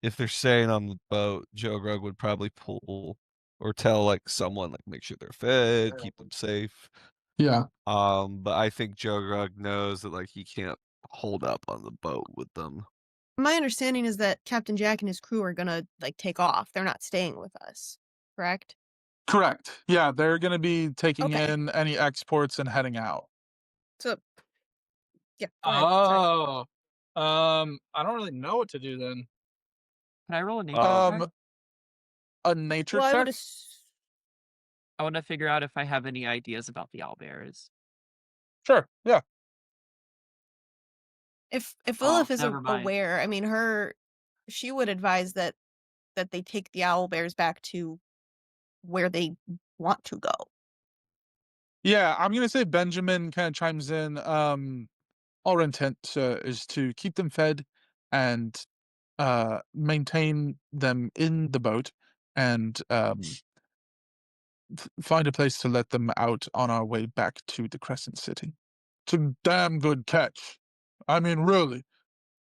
if they're staying on the boat, Jughragh would probably pull or tell like someone like make sure they're fed, keep them safe. Yeah. But I think Jughragh knows that like he can't hold up on the boat with them. My understanding is that Captain Jack and his crew are gonna like take off. They're not staying with us, correct? Correct. Yeah, they're going to be taking Okay. in any exports and heading out. So, yeah. Go ahead. Sorry. Oh, I don't really know what to do then. Can I roll a nature check? A nature Well, I check? would. I want to figure out if I have any ideas about the owlbears. Sure. Yeah. If Oh, Lilith isn't never mind. aware, I mean, she would advise that they take the owlbears back to where they want to go. Yeah, I'm going to say Benjamin kind of chimes in. Our intent is to keep them fed and maintain them in the boat and find a place to let them out on our way back to the Crescent City. It's a damn good catch. I mean, really,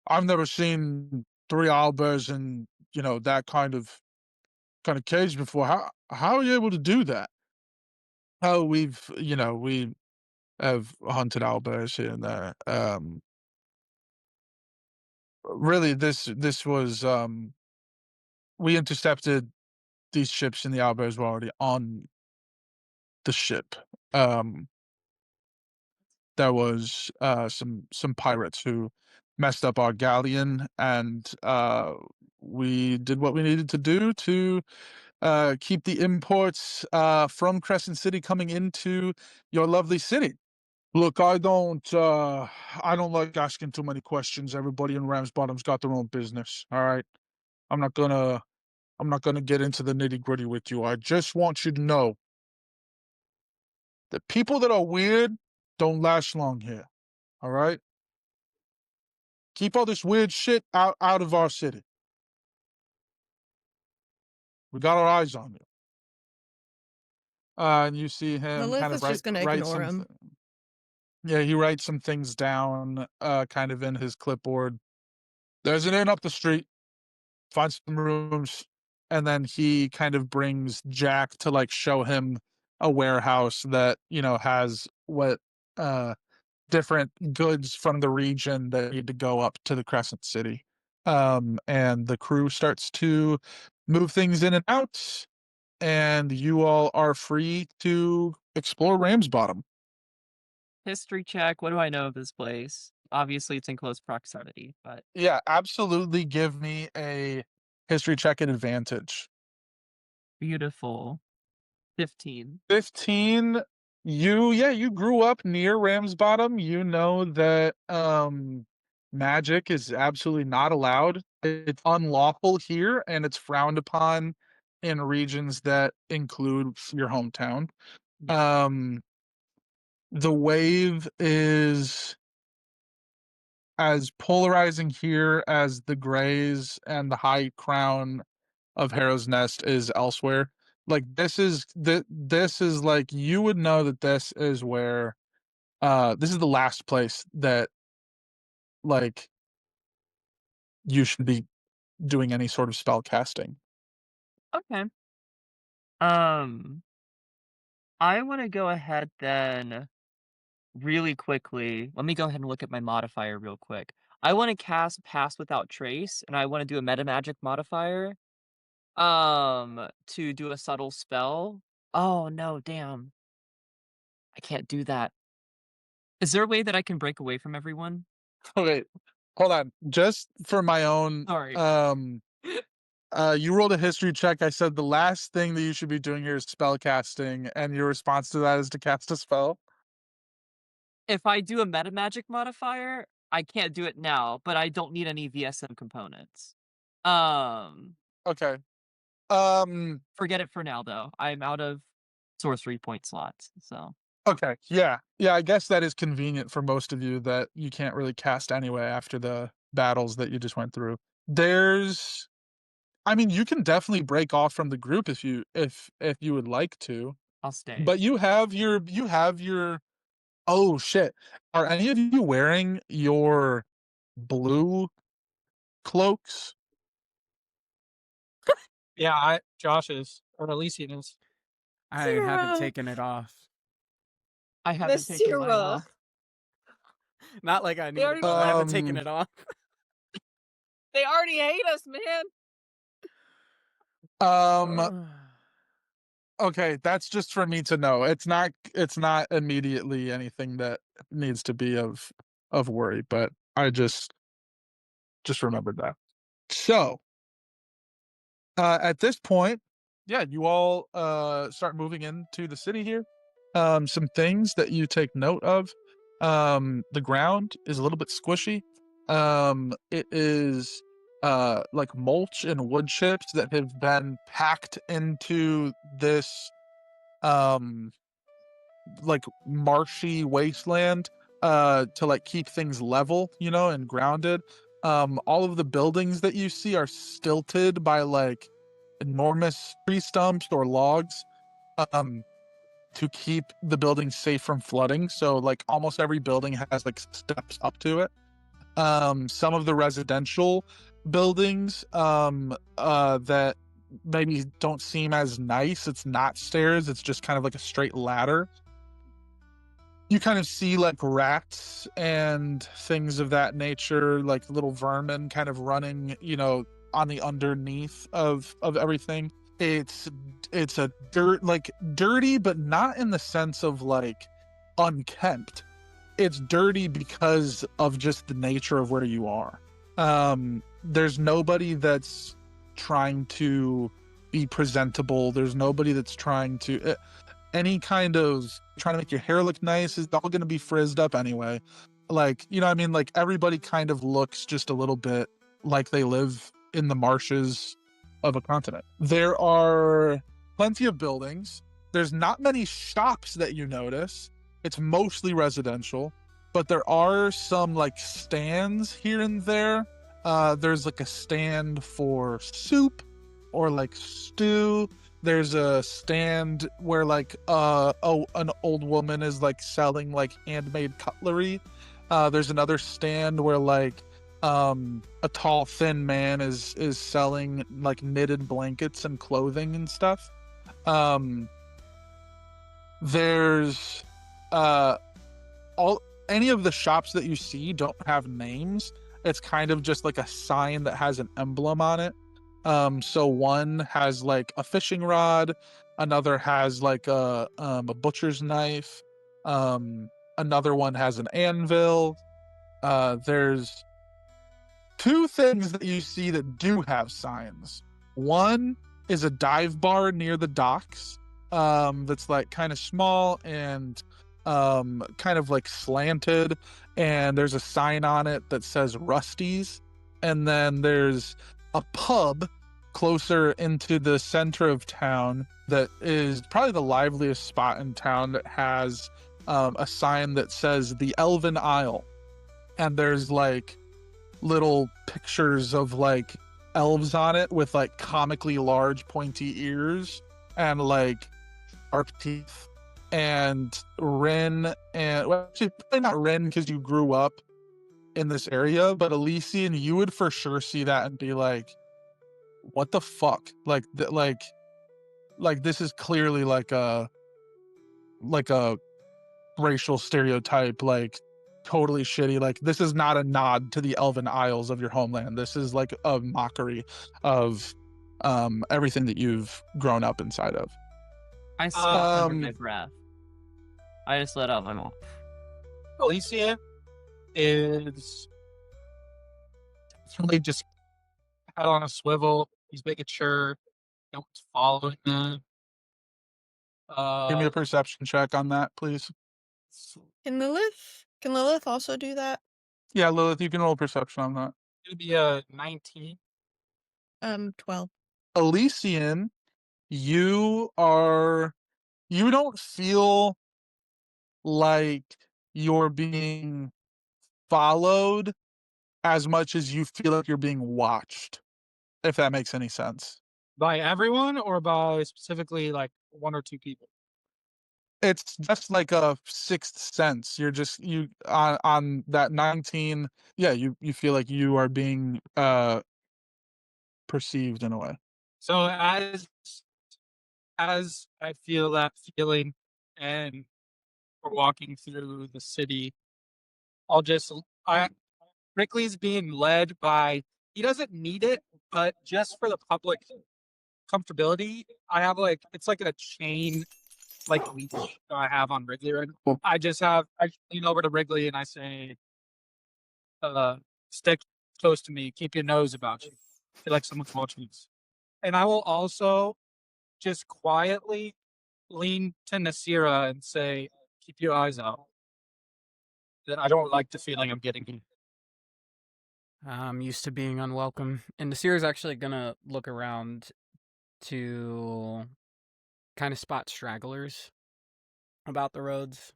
I've never seen 3 owlbears in, that kind of cage before. How are you able to do that? Oh, we have hunted owlbears here and there. Really, this was we intercepted these ships, and the owlbears were already on the ship. There was some pirates who messed up our galleon, and we did what we needed to do to keep the imports from Crescent City coming into your lovely city. Look, I don't like asking too many questions. Everybody in Ramsbottom's got their own business. All right, I'm not gonna get into the nitty gritty with you. I just want you to know that people that are weird don't last long here. All right, keep all this weird shit out of our city. We got our eyes on you. And you see him Lilith kind is of just gonna write ignore him. Yeah, he writes some things down, kind of in his clipboard. There's an inn up the street. Find some rooms, and then he kind of brings Jack to like show him a warehouse that has what different goods from the region that need to go up to the Crescent City. And the crew starts to move things in and out, and you all are free to explore Ramsbottom. History check. What do I know of this place? Obviously, it's in close proximity, but Yeah, absolutely. Give me a history check at advantage. beautiful. 15. 15. You grew up near Ramsbottom. You know that magic is absolutely not allowed. It's unlawful here, and it's frowned upon in regions that include your hometown. The wave is as polarizing here as the Greys and the High Crown of Harrow's Nest is elsewhere. Like this is like you would know that this is where this is the last place that like you should be doing any sort of spell casting. Okay. I want to go ahead then really quickly. Let me go ahead and look at my modifier real quick. I want to cast Pass Without Trace, and I want to do a meta magic modifier to do a subtle spell. Oh no, damn. I can't do that. Is there a way that I can break away from everyone? Okay, hold on. Just for my own Sorry. you rolled a history check. I said the last thing that you should be doing here is spell casting, and your response to that is to cast a spell. if I do a meta magic modifier, I can't do it now, but I don't need any VSM components. Okay. Forget it for now, though. I'm out of sorcery point slots, so. Okay. Yeah. I guess that is convenient for most of you that you can't really cast anyway after the battles that you just went through. I mean, you can definitely break off from the group if you would like to. I'll stay. But you have your oh shit. Are any of you wearing your blue cloaks? Yeah, Josh is, or Elysian is. I haven't taken it off. I haven't taken mine Nyssira. off. Not like I need it, already- but I haven't taken it off. They already hate us, man. Okay, that's just for me to know. It's not immediately anything that needs to be of worry, but I just remembered that. So, at this point, yeah, you all start moving into the city here. Some things that you take note of. The ground is a little bit squishy. It is like mulch and wood chips that have been packed into this like marshy wasteland to like keep things level, and grounded. All of the buildings that you see are stilted by like enormous tree stumps or logs to keep the building safe from flooding. So like almost every building has like steps up to it. Some of the residential buildings that maybe don't seem as nice, it's not stairs, it's just kind of like a straight ladder. You kind of see like rats and things of that nature, like little vermin kind of running, on the underneath of everything. It's a dirty, but not in the sense of like unkempt. It's dirty because of just the nature of where you are. There's nobody that's trying to be presentable. There's nobody that's trying to any kind of trying to make your hair look nice is all going to be frizzed up anyway. Like, like everybody kind of looks just a little bit like they live in the marshes of a continent. There are plenty of buildings. There's not many shops that you notice. It's mostly residential, but there are some like stands here and there. There's like a stand for soup or like stew. There's a stand where like an old woman is like selling like handmade cutlery. There's another stand where like a tall thin man is selling like knitted blankets and clothing and stuff. There's any of the shops that you see don't have names. It's kind of just like a sign that has an emblem on it. So one has like a fishing rod, another has like a butcher's knife, another one has an anvil. There's two things that you see that do have signs. One is a dive bar near the docks, that's like kind of small and kind of like slanted, and there's a sign on it that says Rusty's. And then there's a pub closer into the center of town that is probably the liveliest spot in town that has a sign that says the Elven Isle. And there's like little pictures of like elves on it with like comically large pointy ears and like sharp teeth. And Wrynn, and well, actually probably not Wrynn because you grew up in this area, but Elysian, you would for sure see that and be like, what the fuck? Like this is clearly like a racial stereotype, like totally shitty. Like this is not a nod to the Elven Isles of your homeland. This is like a mockery of everything that you've grown up inside of. I scoffed under my breath. I just let out my mouth. Elysian is definitely just head on a swivel. He's making sure no one's following them. Give me a perception check on that, please. Can Lilith also do that? Yeah, Lilith, you can roll perception on that. It'd be a 19. 12. Elysian, you don't feel like you're being followed as much as you feel like you're being watched, if that makes any sense. By everyone or by specifically like one or two people? It's just like a sixth sense. You're just you on that 19. Yeah, you feel like you are being perceived in a way. So as I feel that feeling and we're walking through the city, Rickley's being led by, he doesn't need it, but just for the public comfortability, I have it's like a chain, like leash that I have on Wrigley right now. Cool. I lean over to Wrigley and I say, stick close to me, keep your nose about you. I feel like someone's watching us. And I will also just quietly lean to Nyssira and say, keep your eyes out. Then I don't like the feeling I'm getting. I'm used to being unwelcome. And Nyssira's actually gonna look around to kind of spot stragglers about the roads.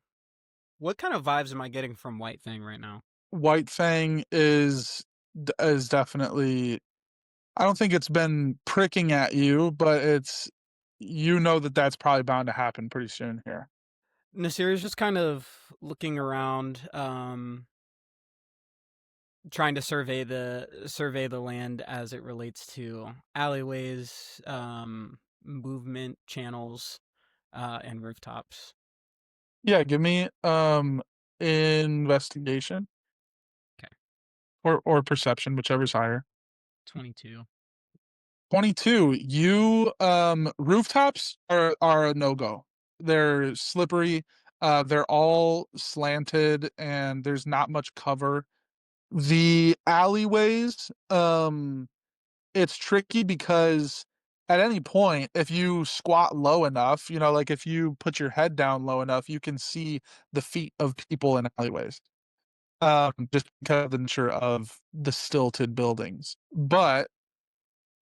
What kind of vibes am I getting from White Thing right now? White Fang is definitely. I don't think it's been pricking at you, but it's that's probably bound to happen pretty soon here. Nyssira's just kind of looking around, trying to survey the land as it relates to alleyways, movement channels, and rooftops. Yeah, give me investigation. Okay. Or perception, whichever's higher. 22. 22. You rooftops are a no-go. They're slippery. They're all slanted and there's not much cover. The alleyways, it's tricky because at any point, if you squat low enough, like if you put your head down low enough, you can see the feet of people in alleyways. Just because of the nature of the stilted buildings. But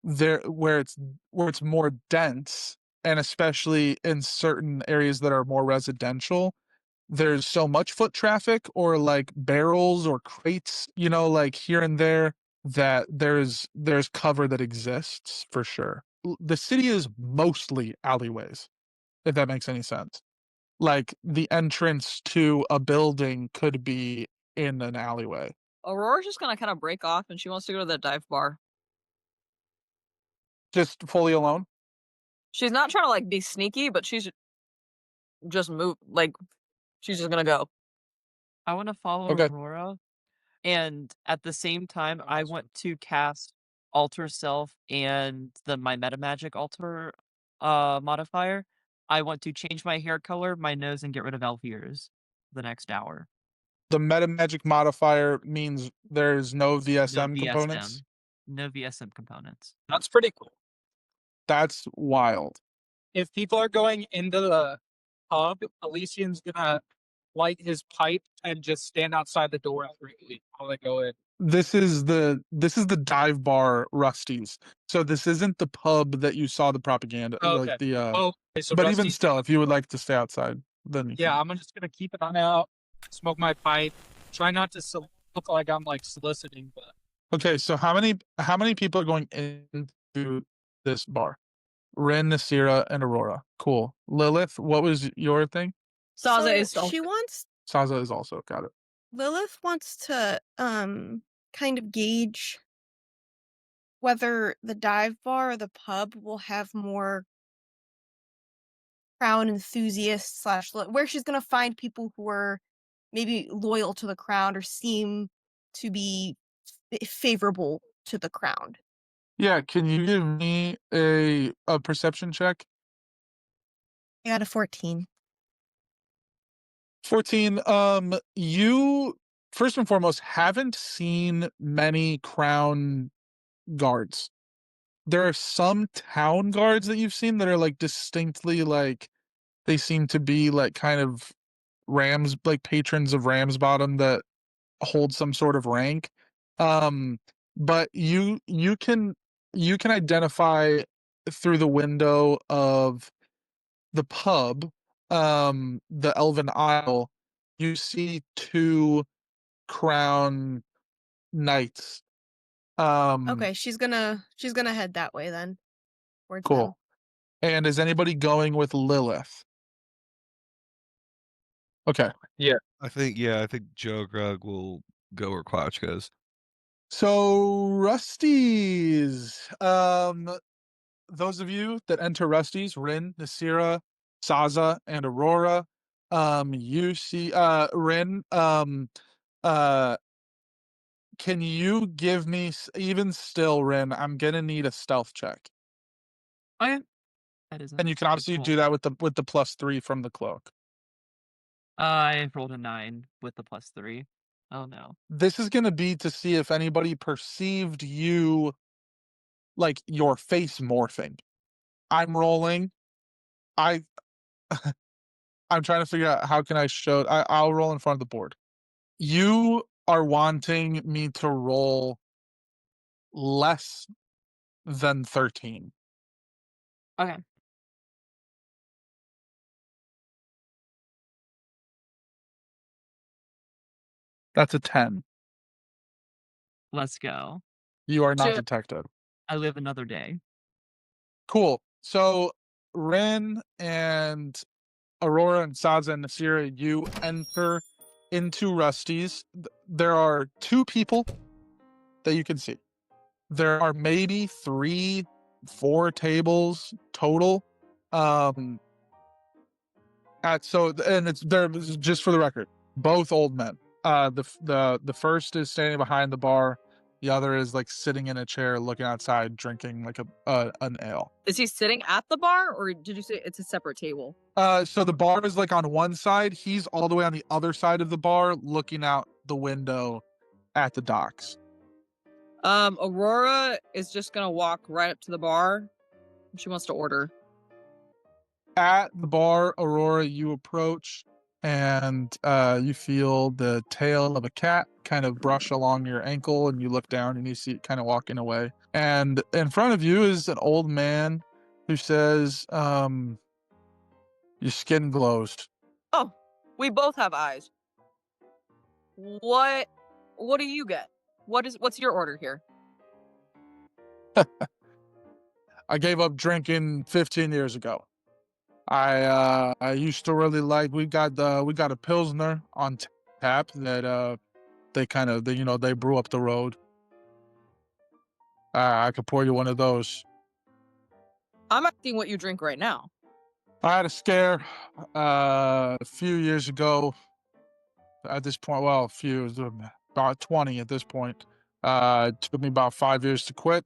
there where it's more dense, and especially in certain areas that are more residential, there's so much foot traffic or like barrels or crates, like here and there, that there's cover that exists for sure. The city is mostly alleyways, if that makes any sense. Like the entrance to a building could be in an alleyway. Aurora's just gonna kind of break off and she wants to go to the dive bar. Just fully alone? She's not trying to like be sneaky, but she's just she's just gonna go. I want to follow Okay. Aurora, and at the same time, I want to cast Alter Self and my Meta Magic Alter modifier. I want to change my hair color, my nose, and get rid of elf ears the next hour. The meta magic modifier means there's no VSM components. No VSM components. That's pretty cool. That's wild. If people are going into the pub, Elysian's gonna light his pipe and just stand outside the door while they go in. This is the dive bar Rusty's. So this isn't the pub that you saw the propaganda. Okay. Like the okay, so but Rusty's, even still, if you would like to stay outside, then you yeah, I'm just gonna keep it on out, smoke my pipe, try not to look like I'm like soliciting, but okay, so how many people are going into this bar? Wrynn, Nyssira, and Aurora. Cool. Lilith, what was your thing? Xaza is she wants Xaza is also got it. Lilith wants to kind of gauge whether the dive bar or the pub will have more crown enthusiasts / where she's gonna find people who are maybe loyal to the crown or seem to be favorable to the crown. Yeah, can you give me a perception check? I got a 14. 14. You first and foremost haven't seen many crown guards. There are some town guards that you've seen that are like distinctly like they seem to be like kind of patrons of Ramsbottom that hold some sort of rank. But you can identify through the window of the pub, the Elven Isle, you see two crown knights. Okay, she's gonna head that way then. Towards them. Cool. And is anybody going with Lilith? Okay. I think Jughragh will go where Quach goes. So Rusty's, those of you that enter Rusty's, Wrynn, Nyssira, Xaza, and Aurora, you see, Wrynn, can you give me, even still, Wrynn, I'm gonna need a stealth check. Okay. That is. And you can obviously do that with the +3 from the cloak. I rolled a 9 with the +3. Oh no. This is gonna be to see if anybody perceived you, like your face morphing. I'm rolling. I'm trying to figure out how can I show. I'll roll in front of the board. You are wanting me to roll less than 13. Okay. That's a 10. Let's go. You are not Shit. detected. I live another day. Cool. So Wrynn and Aurora and Xaza and Nyssira, you enter into Rusty's. There are 2 people that you can see. There are maybe 3, 4 tables total. And it's there, just for the record, both old men. The first is standing behind the bar. The other is like sitting in a chair, looking outside, drinking like an ale. Is he sitting at the bar, or did you say it's a separate table? So the bar is like on one side. He's all the way on the other side of the bar, looking out the window at the docks. Aurora is just gonna walk right up to the bar. She wants to order. At the bar, Aurora, you approach and you feel the tail of a cat kind of brush along your ankle, and you look down and you see it kind of walking away. And in front of you is an old man who says, your skin glows. Oh, we both have eyes. What do you get? What's your order here? I gave up drinking 15 years ago. I used to really like, we got a Pilsner on tap that they brew up the road. I could pour you one of those. I'm asking what you drink right now. I had a scare a few years ago. At this point, well, about 20 at this point. It took me about 5 years to quit.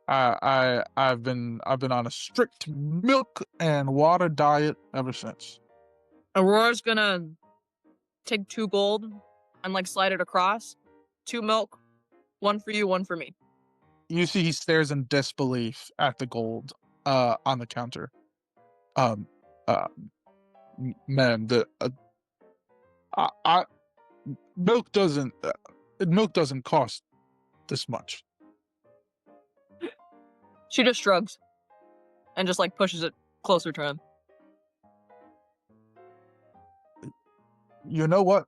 I've been on a strict milk and water diet ever since. Aurora's gonna take 2 gold and like slide it across. 2 milk, 1 for you, 1 for me. You see, he stares in disbelief at the gold on the counter. Man, milk doesn't cost this much. She just shrugs and just like pushes it closer to him. You know what?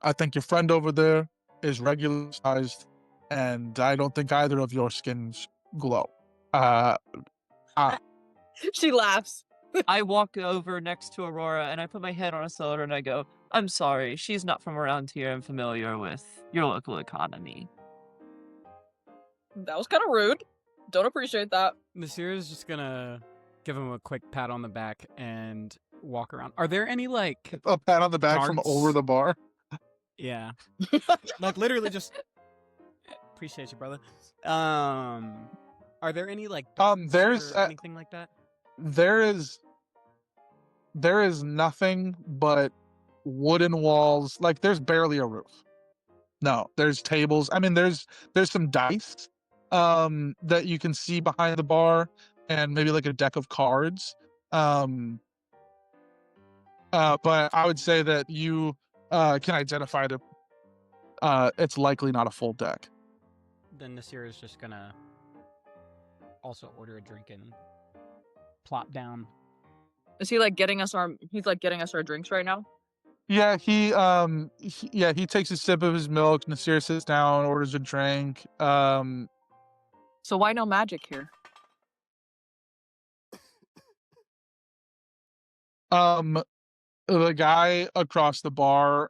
I think your friend over there is regular sized, and I don't think either of your skins glow. She laughs. I walk over next to Aurora and I put my head on her shoulder and I go, I'm sorry, she's not from around here and familiar with your local economy. That was kind of rude. Don't appreciate that. Nyssira's just gonna give him a quick pat on the back and walk around. Are there any like A pat on the back from Darts. over the bar. Yeah. Like literally just appreciate you, brother. Are there any like there's or anything like that? There is nothing but wooden walls. Like there's barely a roof. No, there's tables. I mean, there's some dice that you can see behind the bar, and maybe like a deck of cards. But I would say that you can identify that it's likely not a full deck. Then Nyssira is just gonna also order a drink and plop down. Is he like getting us our? He's like getting us our drinks right now. Yeah, he takes a sip of his milk. Nyssira sits down, orders a drink. So why no magic here? The guy across the bar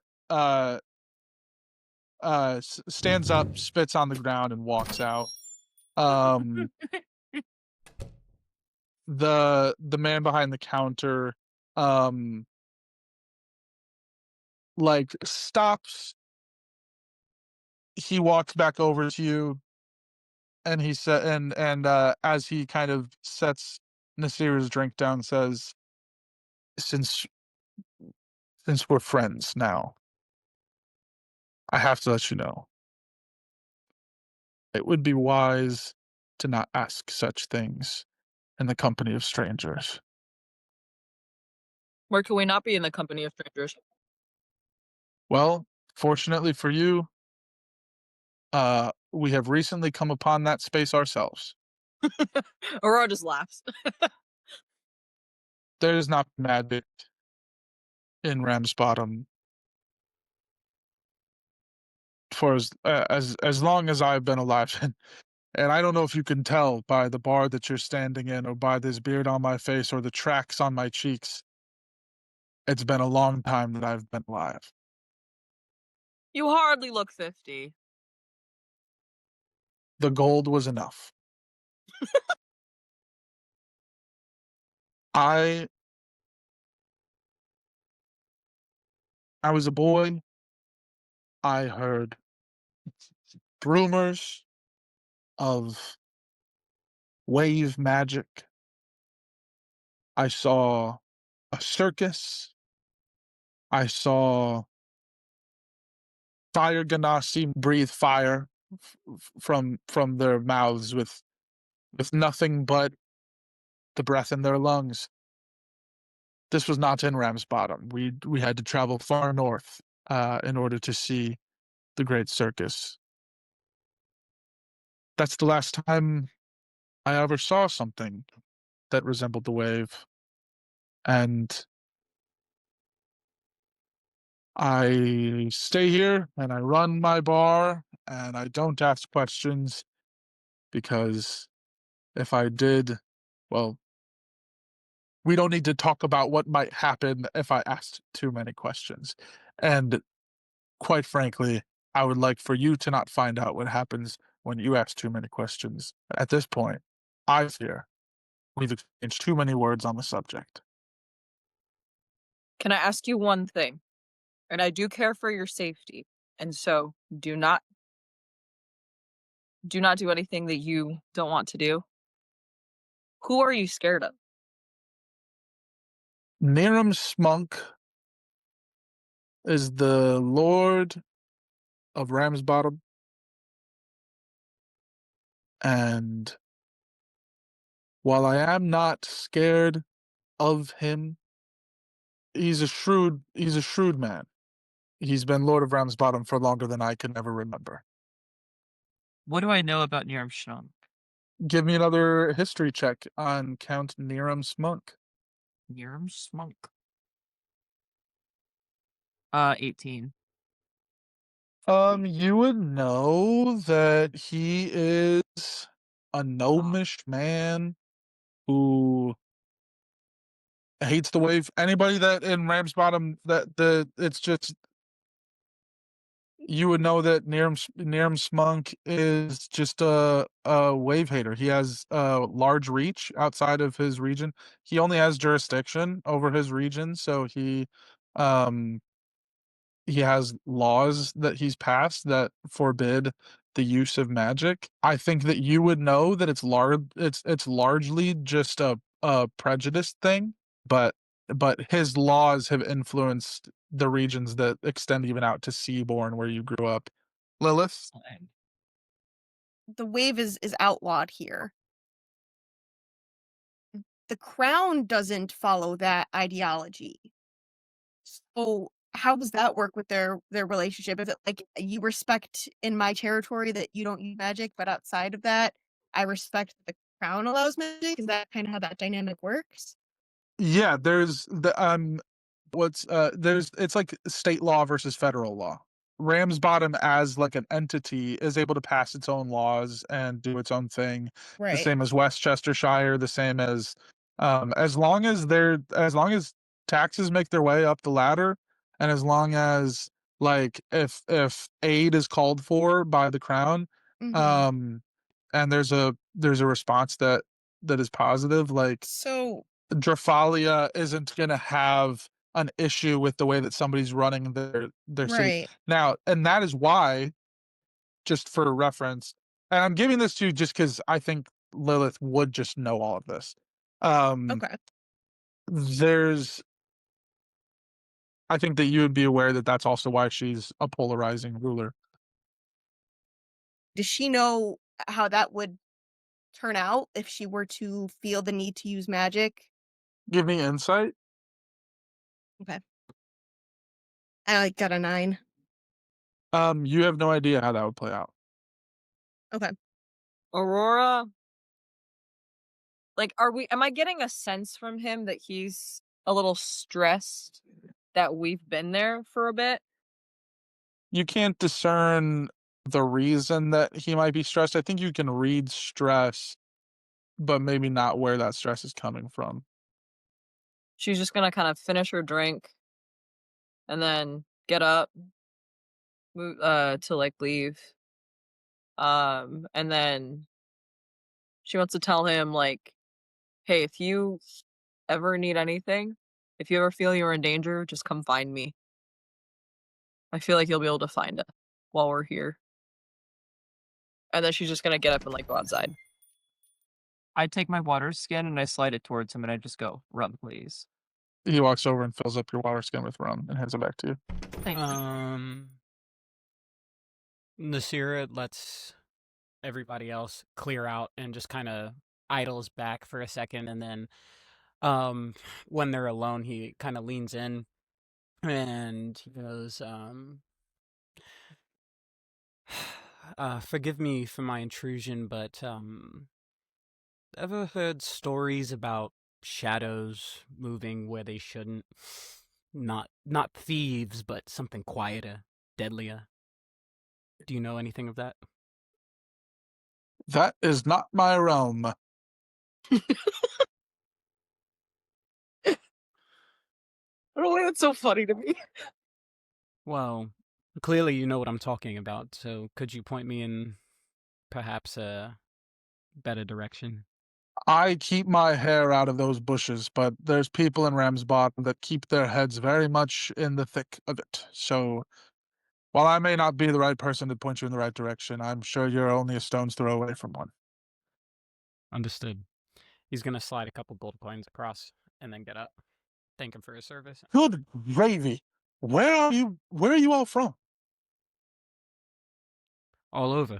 stands up, spits on the ground, and walks out. The man behind the counter like stops. He walks back over to you, and he said, and as he kind of sets Nyssira's drink down, says, since we're friends now, I have to let you know, it would be wise to not ask such things in the company of strangers. Where can we not be in the company of strangers? Well, fortunately for you, we have recently come upon that space ourselves. Aurora just laughs. There is not magic in Ramsbottom for as long as I've been alive, and I don't know if you can tell by the bar that you're standing in, or by this beard on my face, or the tracks on my cheeks. It's been a long time that I've been alive. You hardly look 50. The gold was enough. I was a boy. I heard rumors of wave magic. I saw a circus. I saw fire ganassi breathe fire from their mouths with nothing but the breath in their lungs. This was not in Ramsbottom. We had to travel far north in order to see the great circus. That's the last time I ever saw something that resembled the wave. And I stay here and I run my bar and I don't ask questions, because if I did, well, we don't need to talk about what might happen if I asked too many questions. And quite frankly, I would like for you to not find out what happens when you ask too many questions. At this point, I fear we've exchanged too many words on the subject. Can I ask you one thing? And I do care for your safety, and so do not do anything that you don't want to do. Who are you scared of? Smunk is the Lord of Ramsbottom, and while I am not scared of him, he's a shrewd man. He's been Lord of Ramsbottom for longer than I can ever remember. What do I know about Niram Shnunk? Give me another history check on Count Niram Smunk. Niram Smunk. 18. You would know that he is a gnomish man who hates the wave. Anybody that in Ramsbottom it's just, you would know that Niram Smunk is just a wave hater. He has a large reach outside of his region. He only has jurisdiction over his region, so he has laws that he's passed that forbid the use of magic. I think that you would know that it's largely just a prejudice thing, but his laws have influenced the regions that extend even out to Seabourne, where you grew up. Lilith? The wave is outlawed here. The crown doesn't follow that ideology. So how does that work with their relationship? Is it like you respect in my territory that you don't use magic, but outside of that, I respect the crown allows magic? Is that kind of how that dynamic works? Yeah, there's the there's it's like state law versus federal law. Ramsbottom as like an entity is able to pass its own laws and do its own thing. The Right. same as Westchestershire, the same as long as taxes make their way up the ladder, and as long as like if aid is called for by the crown, Mhm. and there's a response that is positive, like So Draphalia isn't gonna have an issue with the way that somebody's running their city. right. Now, and that is why, just for reference, and I'm giving this to you just because I think Lilith would just know all of this. Okay. There's I think that you would be aware that that's also why she's a polarizing ruler. Does she know how that would turn out if she were to feel the need to use magic? Give me insight. Okay. I like got a 9. You have no idea how that would play out. Okay. Aurora, like, am I getting a sense from him that he's a little stressed that we've been there for a bit? You can't discern the reason that he might be stressed. I think you can read stress, but maybe not where that stress is coming from. She's just gonna kind of finish her drink and then get up, move to like leave. And then she wants to tell him like, hey, if you ever need anything, if you ever feel you're in danger, just come find me. I feel like you'll be able to find it while we're here. And then she's just gonna get up and like go outside. I take my water skin and I slide it towards him and I just go, rum, please. He walks over and fills up your water skin with rum and hands it back to you. Thank you. Nyssira lets everybody else clear out and just kind of idles back for a second, and then when they're alone, he kind of leans in and he goes, forgive me for my intrusion, but ever heard stories about shadows moving where they shouldn't? Not thieves, but something quieter, deadlier. Do you know anything of that? That is not my realm. I don't know why that's so funny to me. Well, clearly you know what I'm talking about, so could you point me in perhaps a better direction? I keep my hair out of those bushes, but there's people in Ramsbottom that keep their heads very much in the thick of it. So, while I may not be the right person to point you in the right direction, I'm sure you're only a stone's throw away from one. Understood. He's gonna slide a couple gold coins across and then get up. Thank him for his service. Good gravy. Where are you all from? All over.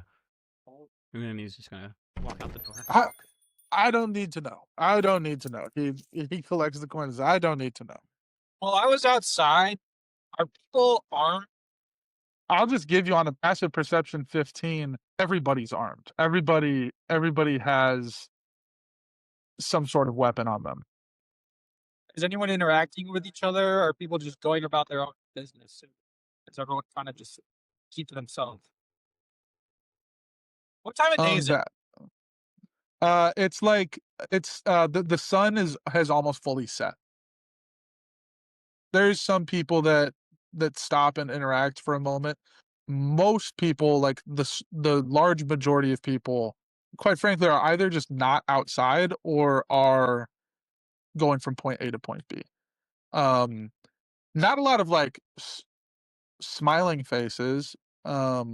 And then he's just gonna walk out the door. I don't need to know. I don't need to know. He collects the coins. I don't need to know. Well, I was outside. Are people armed? I'll just give you on a passive perception 15. Everybody's armed. Everybody has some sort of weapon on them. Is anyone interacting with each other? Or are people just going about their own business? Is everyone kind of just keep to themselves? What time of day is it? It's like the sun has almost fully set. There's some people that stop and interact for a moment. Most people, like the large majority of people, quite frankly, are either just not outside or are going from point A to point B. Not a lot of like smiling faces. But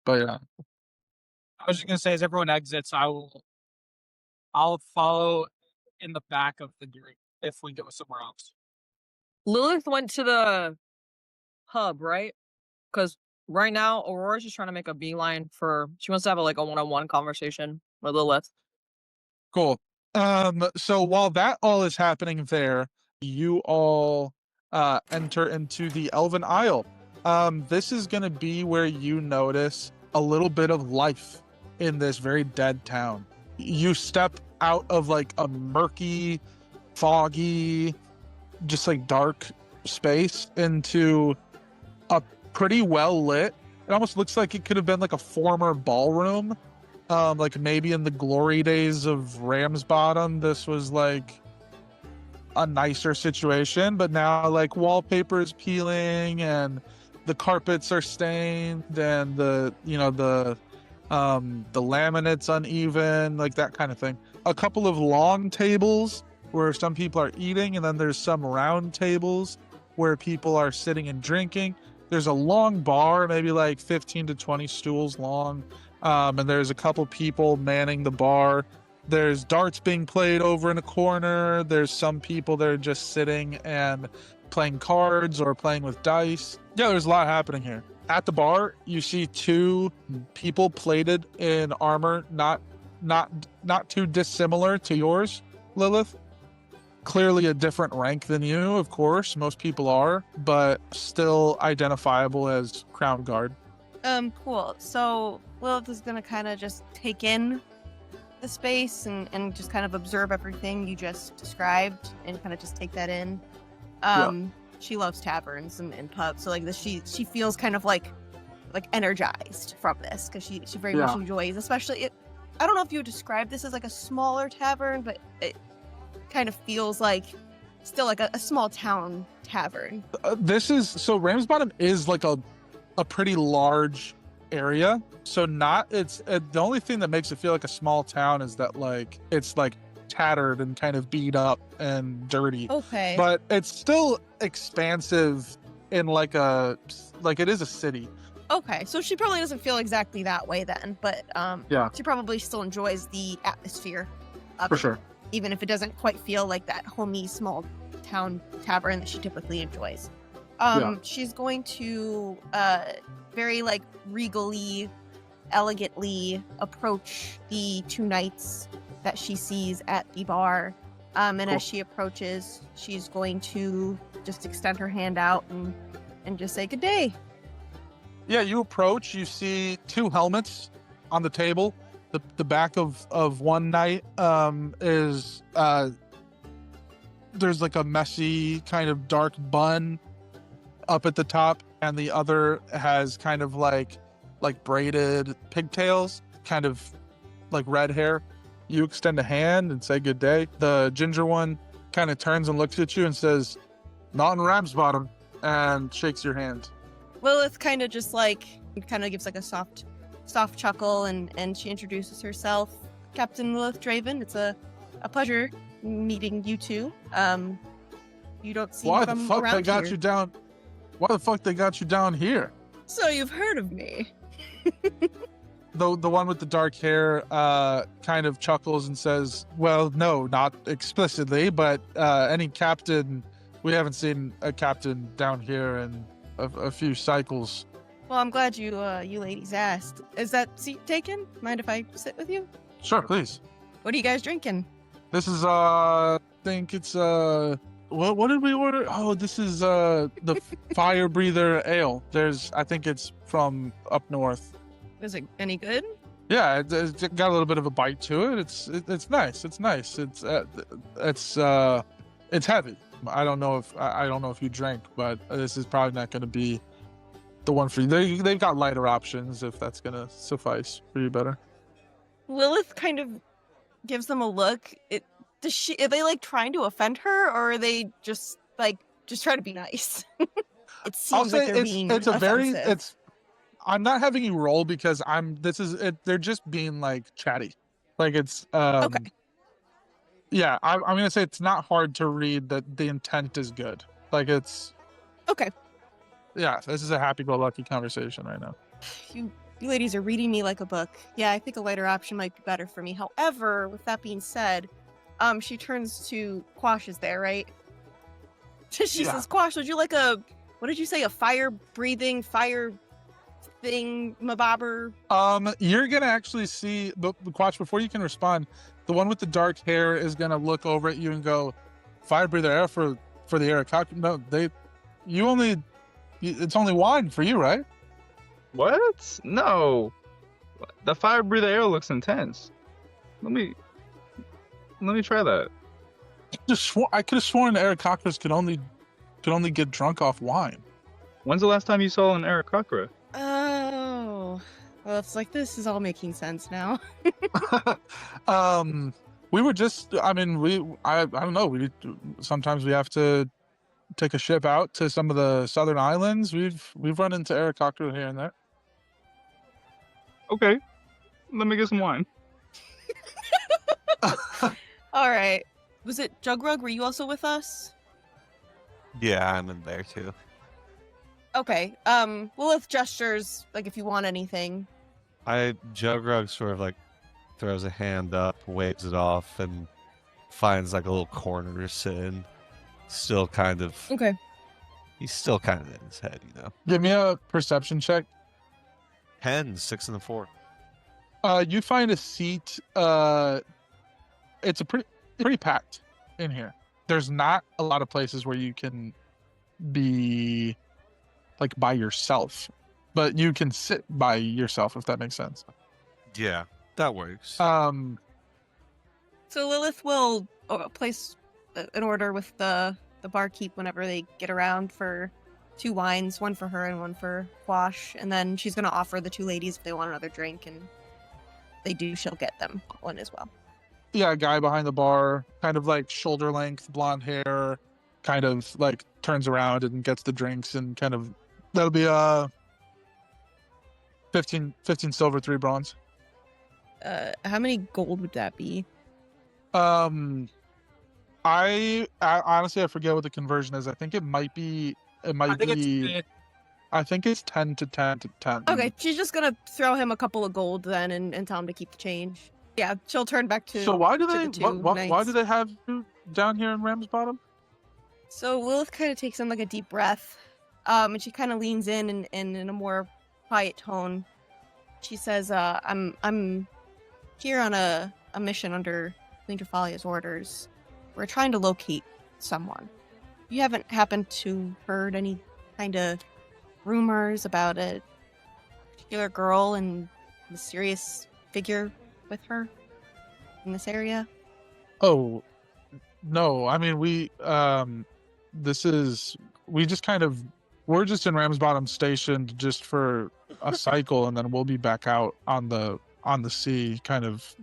yeah. I was just gonna say, as everyone exits, I'll follow in the back of the group if we go somewhere else. Lilith went to the hub, right? Because right now, Aurora's just trying to make a beeline she wants to have a one-on-one conversation with Lilith. Cool. So while that all is happening there, you all enter into the Elven Isle. This is going to be where you notice a little bit of life in this very dead town. You step out of like a murky, foggy, just like dark space into a pretty well lit. It almost looks like it could have been like a former ballroom. Like maybe in the glory days of Ramsbottom, this was like a nicer situation, but now like wallpaper is peeling and the carpets are stained and the laminate's uneven, like that kind of thing. A couple of long tables where some people are eating, and then there's some round tables where people are sitting and drinking. There's a long bar, maybe like 15 to 20 stools long, and there's a couple people manning the bar. There's darts being played over in a corner. There's some people that are just sitting and playing cards or playing with dice. Yeah, there's a lot happening here. At the bar, you see two people plated in armor, not too dissimilar to yours, Lilith. Clearly a different rank than you, of course. Most people are, but still identifiable as Crown Guard. Cool. So Lilith is gonna kind of just take in the space and just kind of observe everything you just described and kind of just take that in. She loves taverns and pubs, so like this, she feels kind of like energized from this because she very much enjoys, especially I don't know if you would describe this as like a smaller tavern, but it kind of feels like still like a small town tavern. Ramsbottom is like a pretty large area, so the only thing that makes it feel like a small town is that like it's like tattered and kind of beat up and dirty. Okay. But it's still expansive in like it is a city. Okay, so she probably doesn't feel exactly that way then, but she probably still enjoys the atmosphere of For it, sure. even if it doesn't quite feel like that homey small town tavern that she typically enjoys. She's going to very like regally, elegantly approach the two knights that she sees at the bar. And as she approaches, she's going to just extend her hand out and just say good day. Yeah, you approach, you see two helmets on the table. The back of one knight is there's like a messy kind of dark bun up at the top, and the other has kind of like braided pigtails, kind of like red hair. You extend a hand and say good day. The ginger one kind of turns and looks at you and says, "Not in Ramsbottom," and shakes your hand. Lilith kind of just like gives like a soft chuckle and she introduces herself. Captain Lilith Draevyn, it's a pleasure meeting you two. You don't seem Why from the fuck around they got here. you down? Why the fuck they got you down here? So you've heard of me. The one with the dark hair kind of chuckles and says, "Well, no, not explicitly, but any captain, we haven't seen a captain down here in a few cycles." Well, I'm glad you ladies asked. Is that seat taken? Mind if I sit with you? Sure, please. What are you guys drinking? This is I think it's what did we order? Oh, this is the Fire Breather Ale. I think it's from up north. Is it any good? Yeah, it's got a little bit of a bite to it. It's nice. It's nice. It's heavy. I don't know if you drank, but this is probably not going to be the one for you. They've got lighter options if that's going to suffice for you better. Lilith kind of gives them a look. Are they like trying to offend her, or are they just try to be nice? It seems like they're being offensive. I'm not having you roll because they're just being like chatty. Like it's okay. Yeah, I'm gonna say it's not hard to read that the intent is good. Like it's okay. Yeah, this is a happy-go-lucky conversation right now. You ladies are reading me like a book. Yeah, I think a lighter option might be better for me. However, with that being said, she turns to Quach. Is there, right? She says, "Quach, would you like what did you say? A fire-breathing fire thing, mabobber?" You're gonna actually see the Quach before you can respond. The one with the dark hair is gonna look over at you and go, "Fire breather air for for the Aarakocra. No, it's only wine for you, right? What? No. The fire breather ale looks intense. Let me try that. I could have sworn Aarakocras could only get drunk off wine. When's the last time you saw an Aarakocra? Oh, well, it's like this is all making sense now. We were just. I mean, I don't know. Sometimes we have to take a ship out to some of the southern islands. We've run into Aarakocra here and there. Okay, let me get some wine. All right. Was it Jughragh? Were you also with us? Yeah, I'm in there too. Okay. Lilith gestures like if you want anything. Jughragh sort of like throws a hand up, waves it off, and finds like a little corner to sit in. Still kind of. Okay. He's still kind of in his head, you know. Give me a perception check. 10, 6 and a 4. You find a seat. It's a pretty packed in here. There's not a lot of places where you can be like by yourself, but you can sit by yourself if that makes sense. Yeah, that works. So Lilith will place an order with the barkeep whenever they get around for 2 wines, one for her and one for Quach, and then she's gonna offer the 2 ladies if they want another drink, and if they do, she'll get them one as well. Yeah, a guy behind the bar, kind of like shoulder length, blonde hair, kind of like turns around and gets the drinks, and kind of that'll be 15 silver, 3 bronze. How many gold would that be? I honestly I forget what the conversion is. I think it might be. I think it's 10 to 10 to 10. Okay, she's just gonna throw him a couple of gold then, and tell him to keep the change. Yeah, she'll turn back to. So why do to they? the 2 Why knights. do they have you down here in Ramsbottom? So Lilith kind of takes in like a deep breath, and she kind of leans in and in a more quiet tone, she says, "I'm here on a mission under Queen Trafalia's orders. We're trying to locate someone. You haven't happened to heard any kind of rumors about a particular girl and mysterious figure with her in this area?" Oh, no. I mean, we're just in Ramsbottom stationed just for a cycle, and then we'll be back out on the sea, kind of,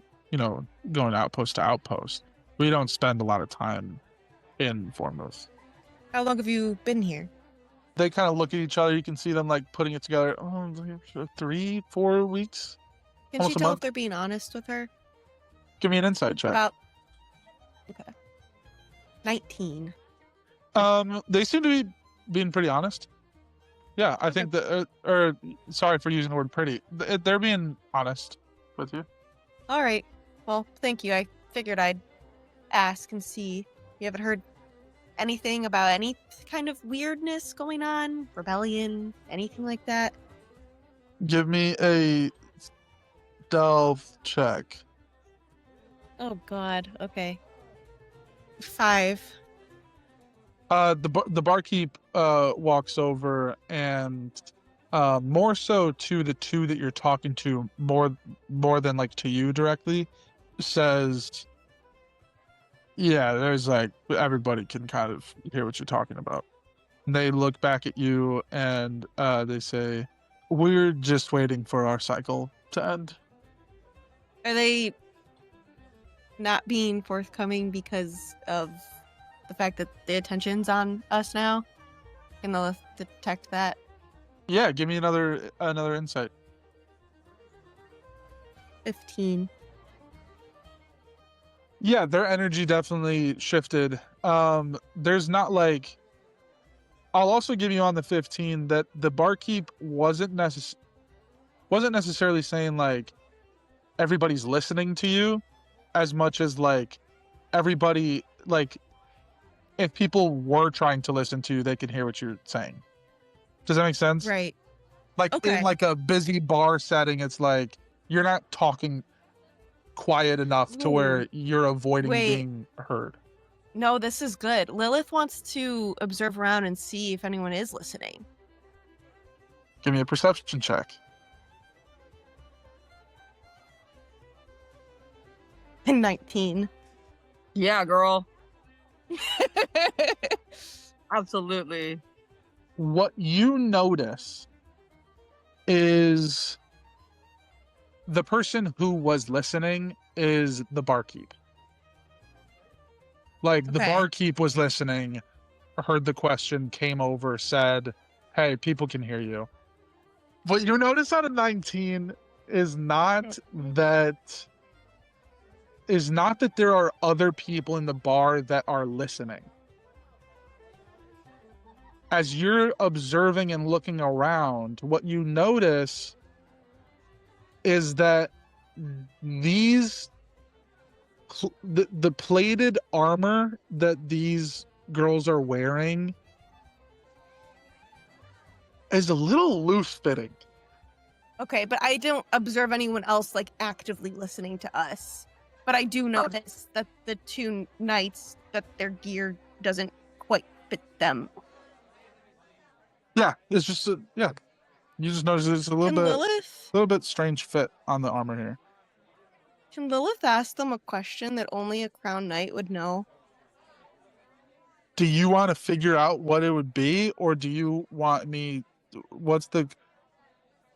going outpost to outpost. We don't spend a lot of time in Foremost. How long have you been here? They kind of look at each other. You can see them like putting it together. 3-4 weeks. Can Almost she a tell month. if they're being honest with her? Give me an insight check. Okay. 19. They seem to be being pretty honest. Yeah, I think that. Sorry for using the word pretty. They're being honest with you. All right. Well, thank you. I figured I'd ask and see. You haven't heard anything about any kind of weirdness going on? Rebellion? Anything like that? Give me a stealth check. Oh, God. Okay. 5. The barkeep walks over and more so to the 2 that you're talking to, more than like to you directly, says, "Yeah, there's like everybody can kind of hear what you're talking about." And they look back at you and they say, "We're just waiting for our cycle to end." Are they not being forthcoming because of the fact that the attention's on us now? Can Lilith detect that? Yeah, give me another insight. 15. Yeah, their energy definitely shifted. There's not like. I'll also give you on the 15 that the barkeep wasn't necessarily saying like everybody's listening to you, as much as like everybody, like if people were trying to listen to you, they can hear what you're saying. Does that make sense? Right. Like Okay. in like a busy bar setting, it's like you're not talking quiet enough to where you're avoiding Wait. being heard. No, this is good. Lilith wants to observe around and see if anyone is listening. Give me a perception check. 19. Yeah, girl. Absolutely. What you notice is the person who was listening is the barkeep. Like, the Okay. barkeep was listening, heard the question, came over, said, hey, people can hear you. What you notice out of 19 is not that there are other people in the bar that are listening. As you're observing and looking around, what you notice is that the plated armor that these girls are wearing is a little loose fitting. Okay, but I don't observe anyone else like actively listening to us. But I do notice that the two knights, that their gear doesn't quite fit them. Yeah, it's just yeah. You just notice it's a little bit strange fit on the armor here. Can Lilith ask them a question that only a crown knight would know? Do you want to figure out what it would be, or do you want me? What's the?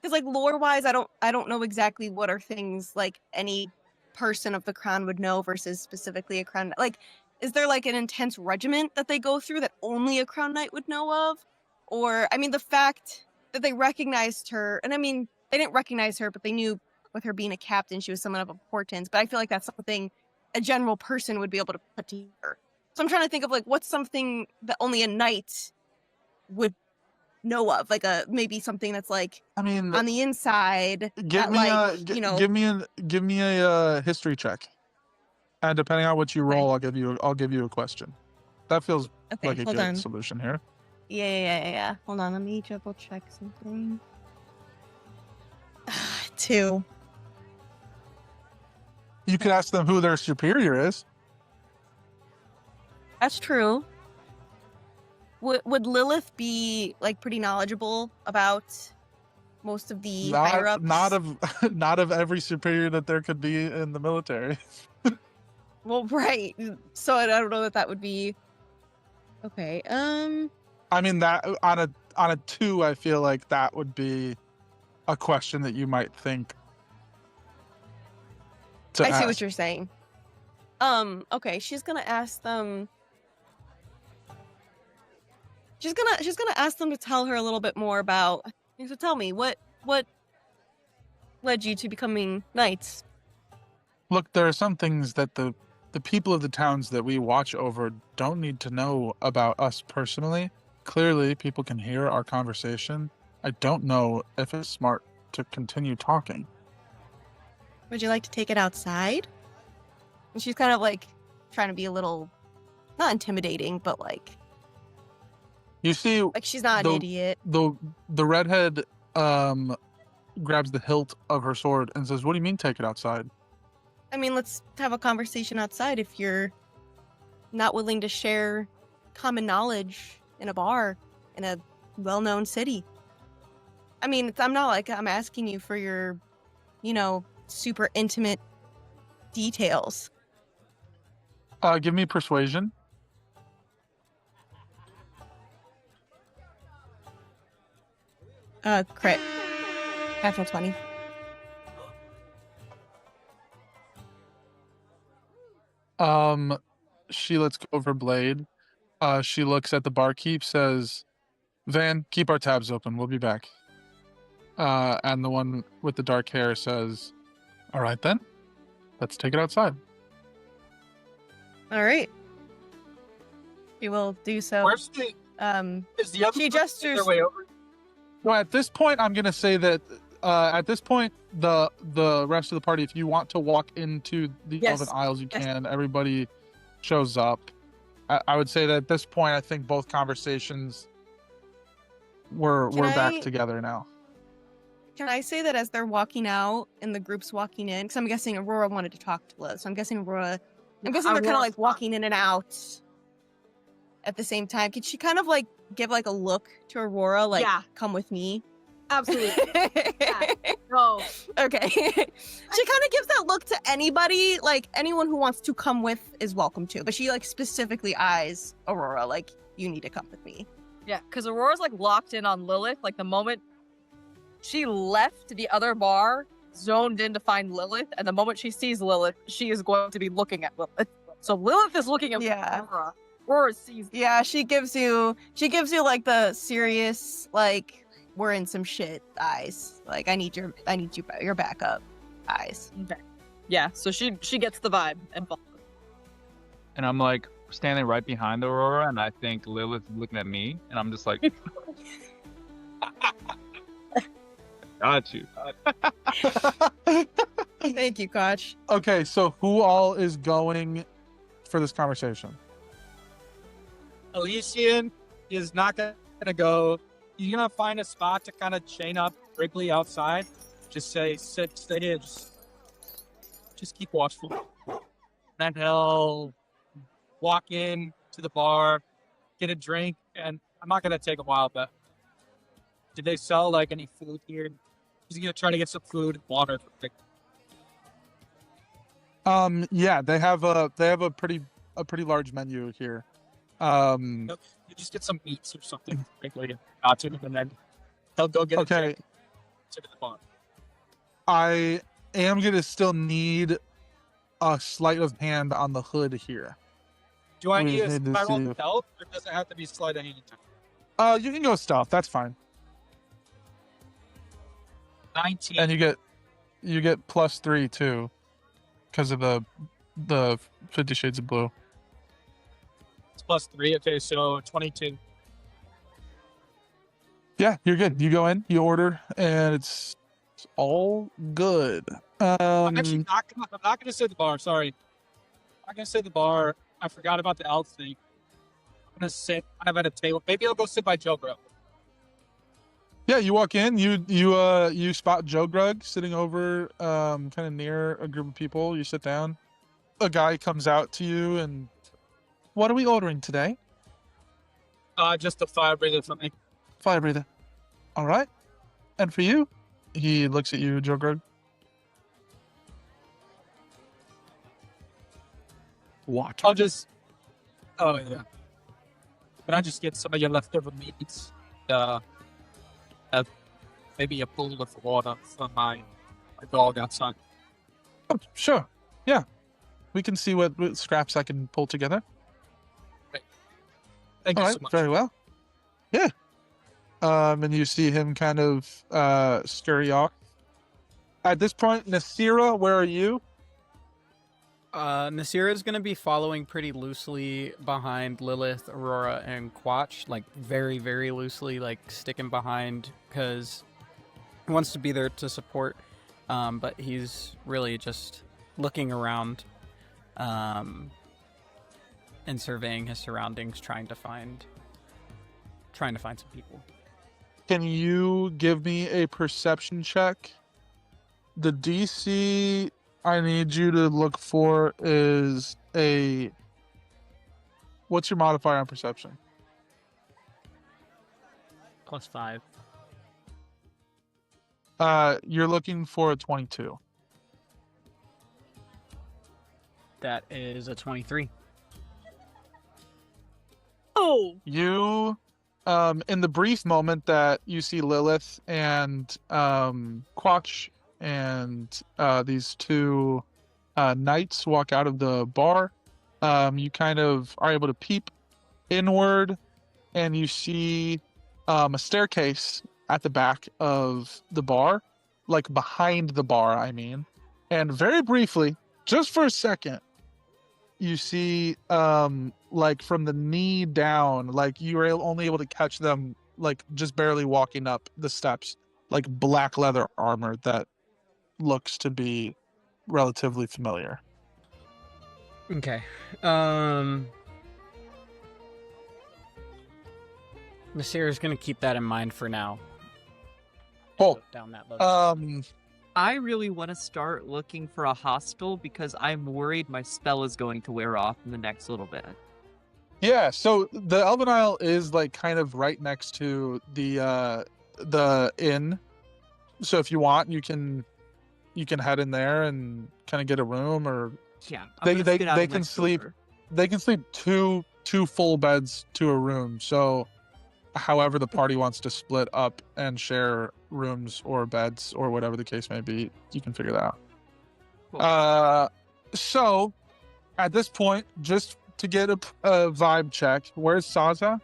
Because like lore-wise, I don't know exactly what are things like any person of the crown would know versus specifically a crown. Like, is there like an intense regiment that they go through that only a crown knight would know of? Or, I mean, the fact that they recognized her, and I mean, they didn't recognize her, but they knew with her being a captain, she was someone of importance. But I feel like that's something a general person would be able to put together. So I'm trying to think of like what's something that only a knight would know of, like maybe something that's like, I mean, on the inside. give me a history check, and depending on what you roll, I'll give you a question. That feels like a good solution here. Yeah. Hold on, let me double check something. 2. You could ask them who their superior is. That's true. Would Lilith be like pretty knowledgeable about most of the higher ups? Not of every superior that there could be in the military. Well, right. So I don't know that would be okay. I mean, that on a 2, I feel like that would be a question that you might think to I see ask. what you're saying. Okay, she's gonna ask them. She's gonna ask them to tell her a little bit more about. So tell me, what led you to becoming knights? Look, there are some things that the people of the towns that we watch over don't need to know about us personally. Clearly, people can hear our conversation. I don't know if it's smart to continue talking. Would you like to take it outside? And she's kind of like trying to be a little, not intimidating, but like. You see, like she's not an idiot. The redhead grabs the hilt of her sword and says, "What do you mean, take it outside?" I mean, let's have a conversation outside if you're not willing to share common knowledge in a bar in a well-known city. I mean, I'm not like I'm asking you for your, super intimate details. Give me persuasion. Crit. Natural 20. She lets go of her blade. She looks at the barkeep, says, "Van, keep our tabs open. We'll be back." And the one with the dark hair says, "All right then, let's take it outside." All right. She will do so. Where's the? Is the other? She gestures. Their way over? Well, at this point, I'm gonna say that at this point, the rest of the party, if you want to walk into the Elven Isles, you can. Everybody shows up. I would say that at this point, I think both conversations we're back together now. Can I say that as they're walking out and the group's walking in? Because I'm guessing Aurora wanted to talk to Liz. So I'm guessing they're kind of like walking in and out at the same time, could she kind of like give like a look to Aurora, like Yeah. come with me? Absolutely. Yeah. No. Okay. She kind of gives that look to anybody, like anyone who wants to come with is welcome to, but she like specifically eyes Aurora, like you need to come with me. Yeah, because Aurora's like locked in on Lilith. Like the moment she left the other bar, zoned in to find Lilith, and the moment she sees Lilith, she is going to be looking at Lilith. So Lilith is looking at Aurora. Aurora sees. Yeah, she gives you like the serious, like we're in some shit eyes. Like I need your backup eyes. Okay. Yeah, so she gets the vibe and follows. And I'm like standing right behind Aurora, and I think Lilith is looking at me, and I'm just like, got you. Thank you, Quach. Okay, so who all is going for this conversation? Elysian is not going to go. He's going to find a spot to kind of chain up Wrigley outside. Just say, stay here. Just keep watchful. Then he'll walk in to the bar, get a drink, and I'm not going to take a while, but did they sell like any food here? He's going to try to get some food and water. Yeah, they have a pretty large menu here. You just get some meats or something quickly, and then he'll go get a drink to the bar. I am gonna still need a sleight of hand on the hood here. Do I need a need to spiral see if- stealth, or does it have to be sleight of hand? You can go stealth. That's fine. 19. And you get +3 too, because of the 50 Shades of Blue. It's +3. Okay, so 22. Yeah, you're good. You go in, you order, and it's all good. I'm actually not gonna say the bar. Sorry, I'm not gonna say the bar. I forgot about the elf thing. I'm gonna sit kind of at a table. Maybe I'll go sit by Jughragh. Yeah, you walk in, you spot Jughragh sitting over kind of near a group of people. You sit down. A guy comes out to you and, what are we ordering today? Just a fire breather for me. Fire breather. All right. And for you? He looks at you, Jughragh. Water. I'll just. Oh yeah. Can I just get some of your leftover meats? Maybe a pool of water for my dog outside. Oh, sure. Yeah. We can see what scraps I can pull together. Thank All you right, so much. very well. Yeah. And you see him kind of scurry off. At this point, Nyssira, where are you? Nyssira is going to be following pretty loosely behind Lilith, Aurora, and Quach, like very, very loosely, like sticking behind because he wants to be there to support, but he's really just looking around and surveying his surroundings, trying to find some people. Can you give me a perception check? The DC I need you to look for is a... What's your modifier on perception? +5. You're looking for a 22. That is a 23. Oh! You, in the brief moment that you see Lilith and Quach and these two knights walk out of the bar, you kind of are able to peep inward, and you see a staircase at the back of the bar, like behind the bar, I mean. And very briefly, just for a second, you see like from the knee down, like you were only able to catch them like just barely walking up the steps, like black leather armor that looks to be relatively familiar. Okay. Nyssira's going to keep that in mind for now. Cool. Down that low. I really want to start looking for a hostel because I'm worried my spell is going to wear off in the next little bit. Yeah, so the Elven Isle is like kind of right next to the inn. So if you want, you can head in there and kind of get a room, or Yeah, they can sleep. They can sleep two full beds to a room. So however the party wants to split up and share rooms or beds or whatever the case may be, you can figure that out. Cool. So at this point, just to get a vibe check, where's Xaza?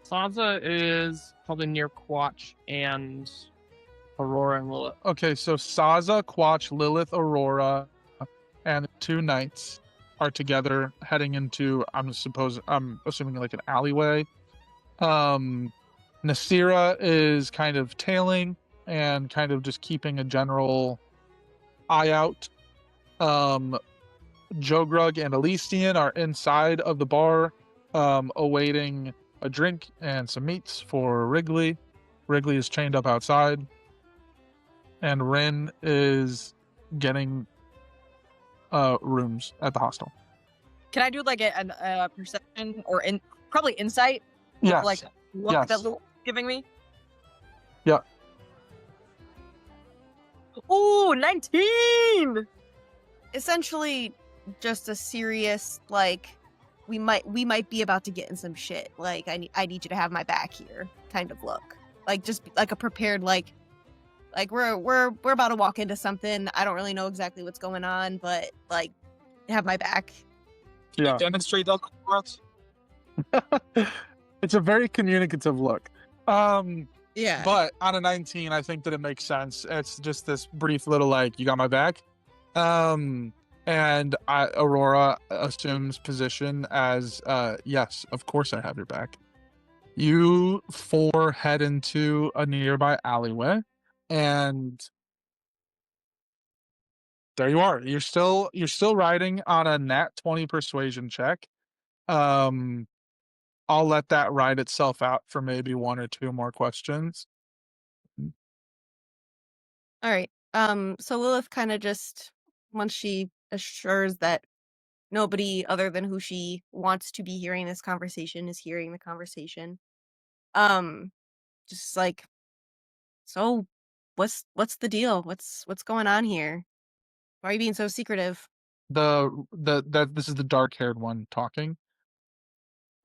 Xaza is probably near Quach and Aurora and Lilith. Okay, so Xaza, Quach, Lilith, Aurora, and 2 knights are together heading into, I'm assuming like an alleyway. Nyssira is kind of tailing and kind of just keeping a general eye out. Jughragh and Elysian are inside of the bar, awaiting a drink and some meats for Wrigley. Wrigley is chained up outside, and Wrynn is getting rooms at the hostel. Can I do like a perception or probably insight? Yes. Like look Yes. that Lilith's giving me? Yeah. Ooh, 19! Essentially, just a serious like, we might be about to get in some shit. Like I need you to have my back here, kind of look. Like just like a prepared like we're about to walk into something. I don't really know exactly what's going on, but like have my back. Yeah. Demonstrate that. It's a very communicative look. Yeah. But on a 19, I think that it makes sense. It's just this brief little like, you got my back. And Aurora assumes position as, yes, of course I have your back. You 4 head into a nearby alleyway, and there you are. You're still riding on a nat 20 persuasion check. I'll let that ride itself out for maybe 1 or 2 more questions. All right. So Lilith kind of just, once she assures that nobody other than who she wants to be hearing this conversation is hearing the conversation, just like, so what's the deal? What's going on here? Why are you being so secretive? This is the dark-haired one talking.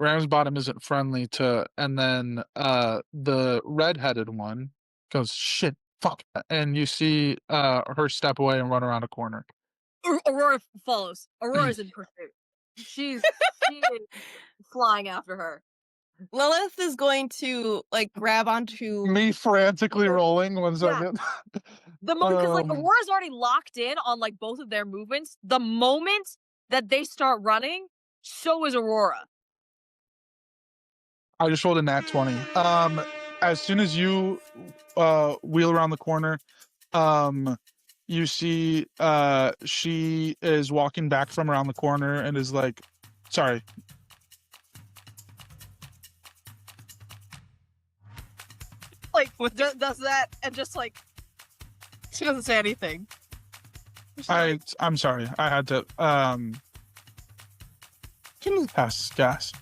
Ramsbottom isn't friendly to, and then the red-headed one goes, shit, fuck, and you see her step away and run around a corner. Aurora follows. Aurora's in pursuit. She is flying after her. Lilith is going to like grab onto Me frantically rolling 1 second. The moment, because like Aurora's already locked in on like both of their movements. The moment that they start running, so is Aurora. I just rolled a nat 20. As soon as you wheel around the corner, you see she is walking back from around the corner and is like, sorry. Like does that and just like she doesn't say anything. I'm sorry. I had to pass gas.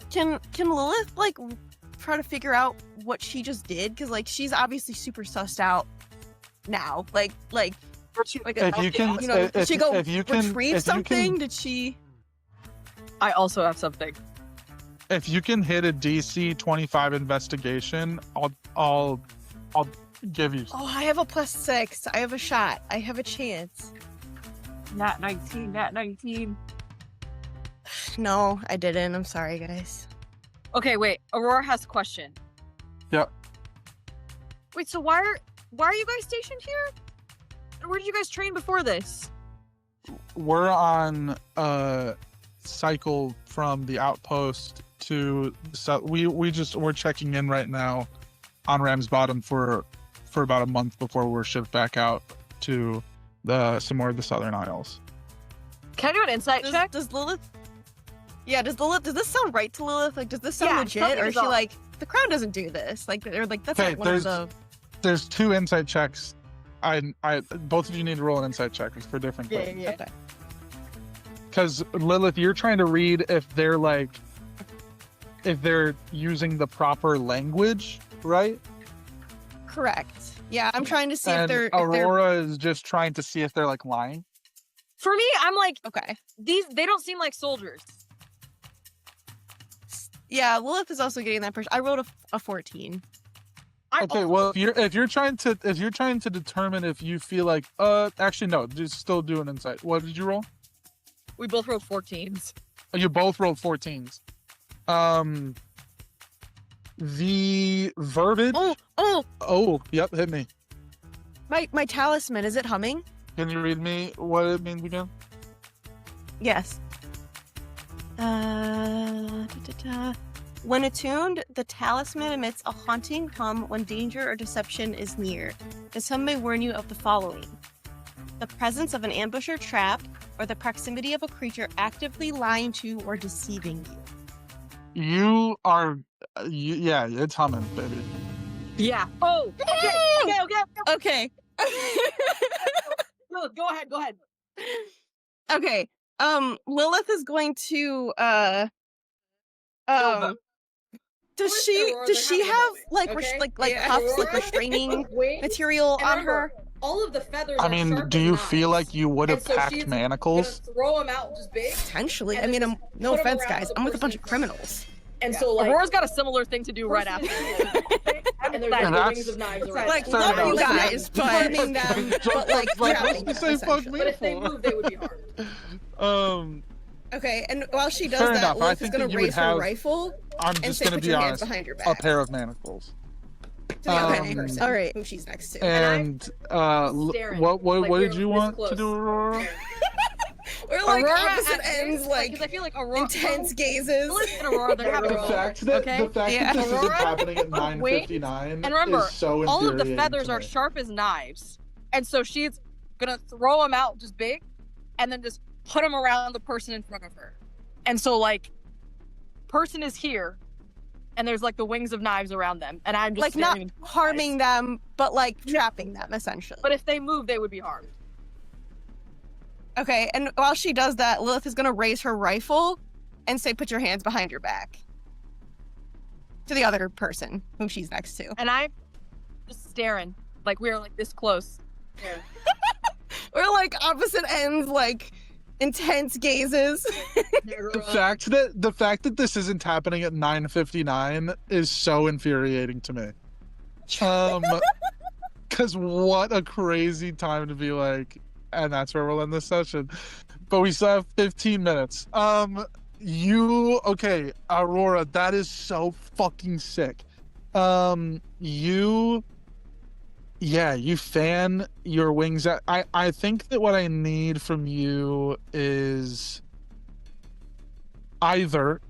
Can Lilith like try to figure out what she just did? Because like she's obviously super sussed out now. Like if you can, you know, did she go if you can, retrieve if you something? can, Did she? I also have something. if you can hit a DC 25 investigation, I'll give you. Oh, I have a +6. I have a shot. I have a chance. Nat 19. No, I didn't. I'm sorry, guys. Okay, wait. Aurora has a question. Yep. Wait, so why are you guys stationed here? Where did you guys train before this? We're on a cycle from the outpost to we're checking in right now on Ramsbottom for about a month before we're shipped back out to some more of the Southern Isles. Can I do an insight check? Does Lilith? Yeah, does this sound right to Lilith? Like, does this sound legit, something or is is she off. like the crown doesn't do this? Like, they're like that's Okay, like one of the. There's 2 insight checks. I both of you need to roll an insight check. It's for different things. Okay. Because Lilith, you're trying to read if they're using the proper language, right? Correct. Yeah, I'm trying to see And if they're Aurora is just trying to see if they're like lying. For me, I'm like, okay. they don't seem like soldiers. Yeah, Lilith is also getting that person. I rolled a 14. Okay, well, if you're trying to determine if you feel like actually no, just still do an insight. What did you roll? We both rolled 14s. Oh, you both rolled 14s. The verbiage. Oh, yep, hit me. My talisman, is it humming? Can you read me what it means again? Yes. When attuned, the talisman emits a haunting hum when danger or deception is near. This hum may warn you of the following: the presence of an ambush or trap, or the proximity of a creature actively lying to or deceiving you. You are, yeah, it's humming, baby. Yeah. Oh. Okay. No, go ahead. Okay. Lilith is going to does she have like cuffs, like restraining material on her? All of the feathers. I mean, do you feel like you would have packed manacles? Throw them out just big. Potentially. I mean, no offense, guys. I'm with a bunch of criminals. And so, like, Aurora's got a similar thing to do right after. And there's the wings of knives around. Like, love you guys, but harming them, but like, what's the same fuck me But if they for? move, they would be hard. Okay, and while she does Fair that, enough. Lilith is going to raise her rifle I'm and just say, gonna put be your hands honest. behind your A back. pair of manacles. To the other person, all right, who she's next to. And what did you want to do, Aurora? We're like Aurora opposite ends, like because I feel like Aurora, intense gazes. And Aurora, they're having The fact that this isn't happening at 9:59 and remember, is so all of the infuriating feathers to are me. sharp as knives, and so she's gonna throw them out just big, and then just put them around the person in front of her. And so, like, person is here, and there's like the wings of knives around them, and I'm just Like not staring into their harming eyes. them, but like trapping them essentially. But if they move, they would be harmed. Okay, and while she does that, Lilith is gonna raise her rifle and say, "Put your hands behind your back." To the other person whom she's next to. And I'm just staring, like we're like this close. Yeah. We're like opposite ends, like intense gazes. The fact that this isn't happening at 9:59 is so infuriating to me. Because what a crazy time to be like, and that's where we'll end this session. But we still have 15 minutes. Okay, Aurora, that is so fucking sick. You fan your wings out. I think that what I need from you is either,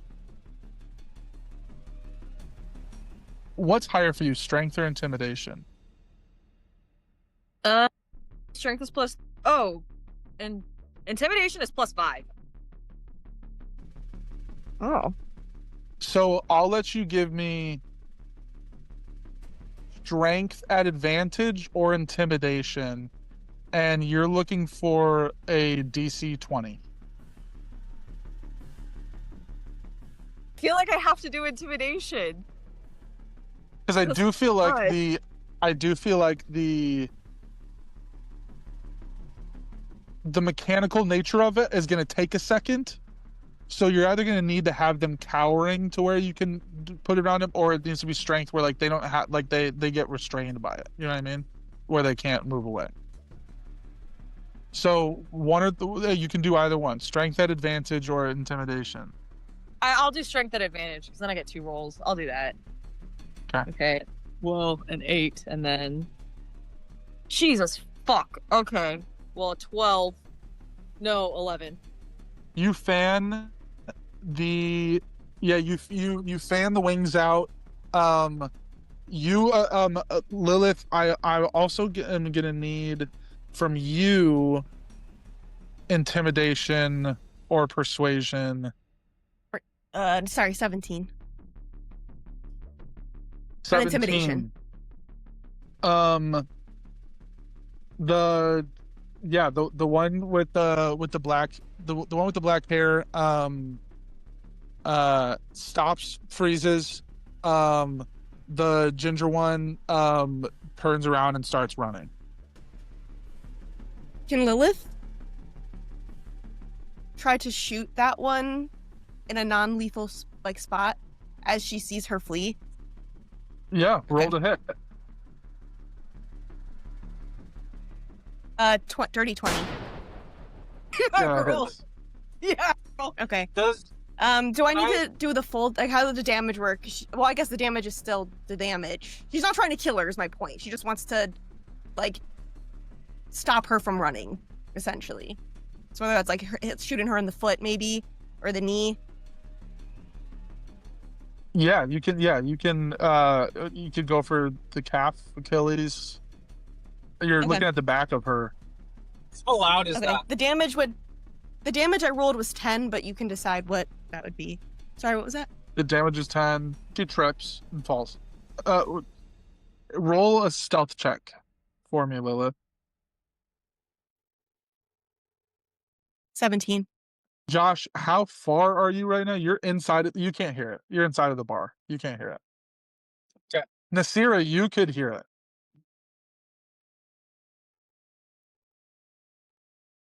what's higher for you, strength or intimidation? Strength is plus. And intimidation is +5. Oh. So I'll let you give me strength at advantage or intimidation, and you're looking for a DC 20. I feel like I have to do intimidation. Because I do feel like the mechanical nature of it is going to take a second. So you're either going to need to have them cowering to where you can put it on them, or it needs to be strength where like they don't have, like they get restrained by it. You know what I mean? Where they can't move away. So you can do either one, strength at advantage or intimidation. I'll do strength at advantage because then I get 2 rolls. I'll do that. Okay. Well, an 8 and then. Jesus fuck. Okay. Well, a 12. No, 11. You fan you fan the wings out. Lilith, I also am gonna need from you intimidation or persuasion. Sorry, 17. 17. Intimidation. Yeah, the one with the black the one with the black hair stops, freezes. The ginger one turns around and starts running. Can Lilith try to shoot that one in a non-lethal spot as she sees her flee? Yeah, roll to hit. Dirty 20. Yeah, Girl. hits. Yeah. Okay. Does Do I need to do the full, like, how does the damage work? Well, I guess the damage is still the damage. She's not trying to kill her, is my point. She just wants to, like, stop her from running, essentially. So whether that's, like, shooting her in the foot, maybe, or the knee. Yeah, you can go for the calf, Achilles. You're Okay. looking at the back of her. how loud is Okay. that? The damage I rolled was 10, but you can decide what that would be. Sorry, what was that? The damage is 10. She trips and falls. Roll a stealth check for me, Lilith. 17. Josh, how far are you right now? You're inside it. You can't hear it. You're inside of the bar. You can't hear it. Okay. Nyssira, you could hear it.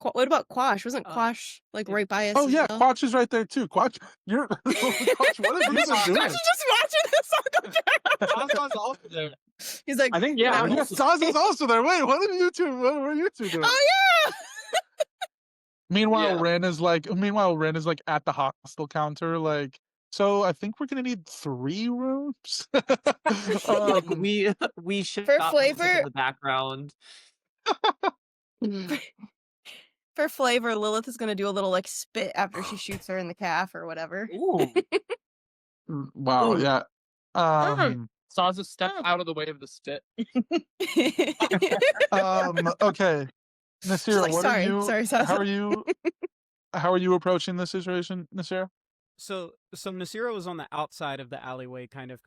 What about Quach? Wasn't Quach, like, right by us? Oh as yeah, well? Quach is right there too. Quach, you're Quach, what have you been Quach doing? is just watching this all go down. Zaza's also there. He's like, I think Yeah, yeah. Xaza's also there. Wait, what were you two doing? oh yeah! Meanwhile, Yeah. Wrynn is like at the hostel counter, like, so I think we're gonna need 3 rooms. We should For stop music flavor- in the background. For flavor, Lilith is gonna do a little, like, spit after she shoots her in the calf or whatever. Ooh. Wow, Ooh. yeah. Xaza stepped out of the way of the spit. Okay. Nyssira, like, what sorry, are you? sorry, How Xaza. are you? How are you approaching this situation, Nyssira? So Nyssira was on the outside of the alleyway, kind of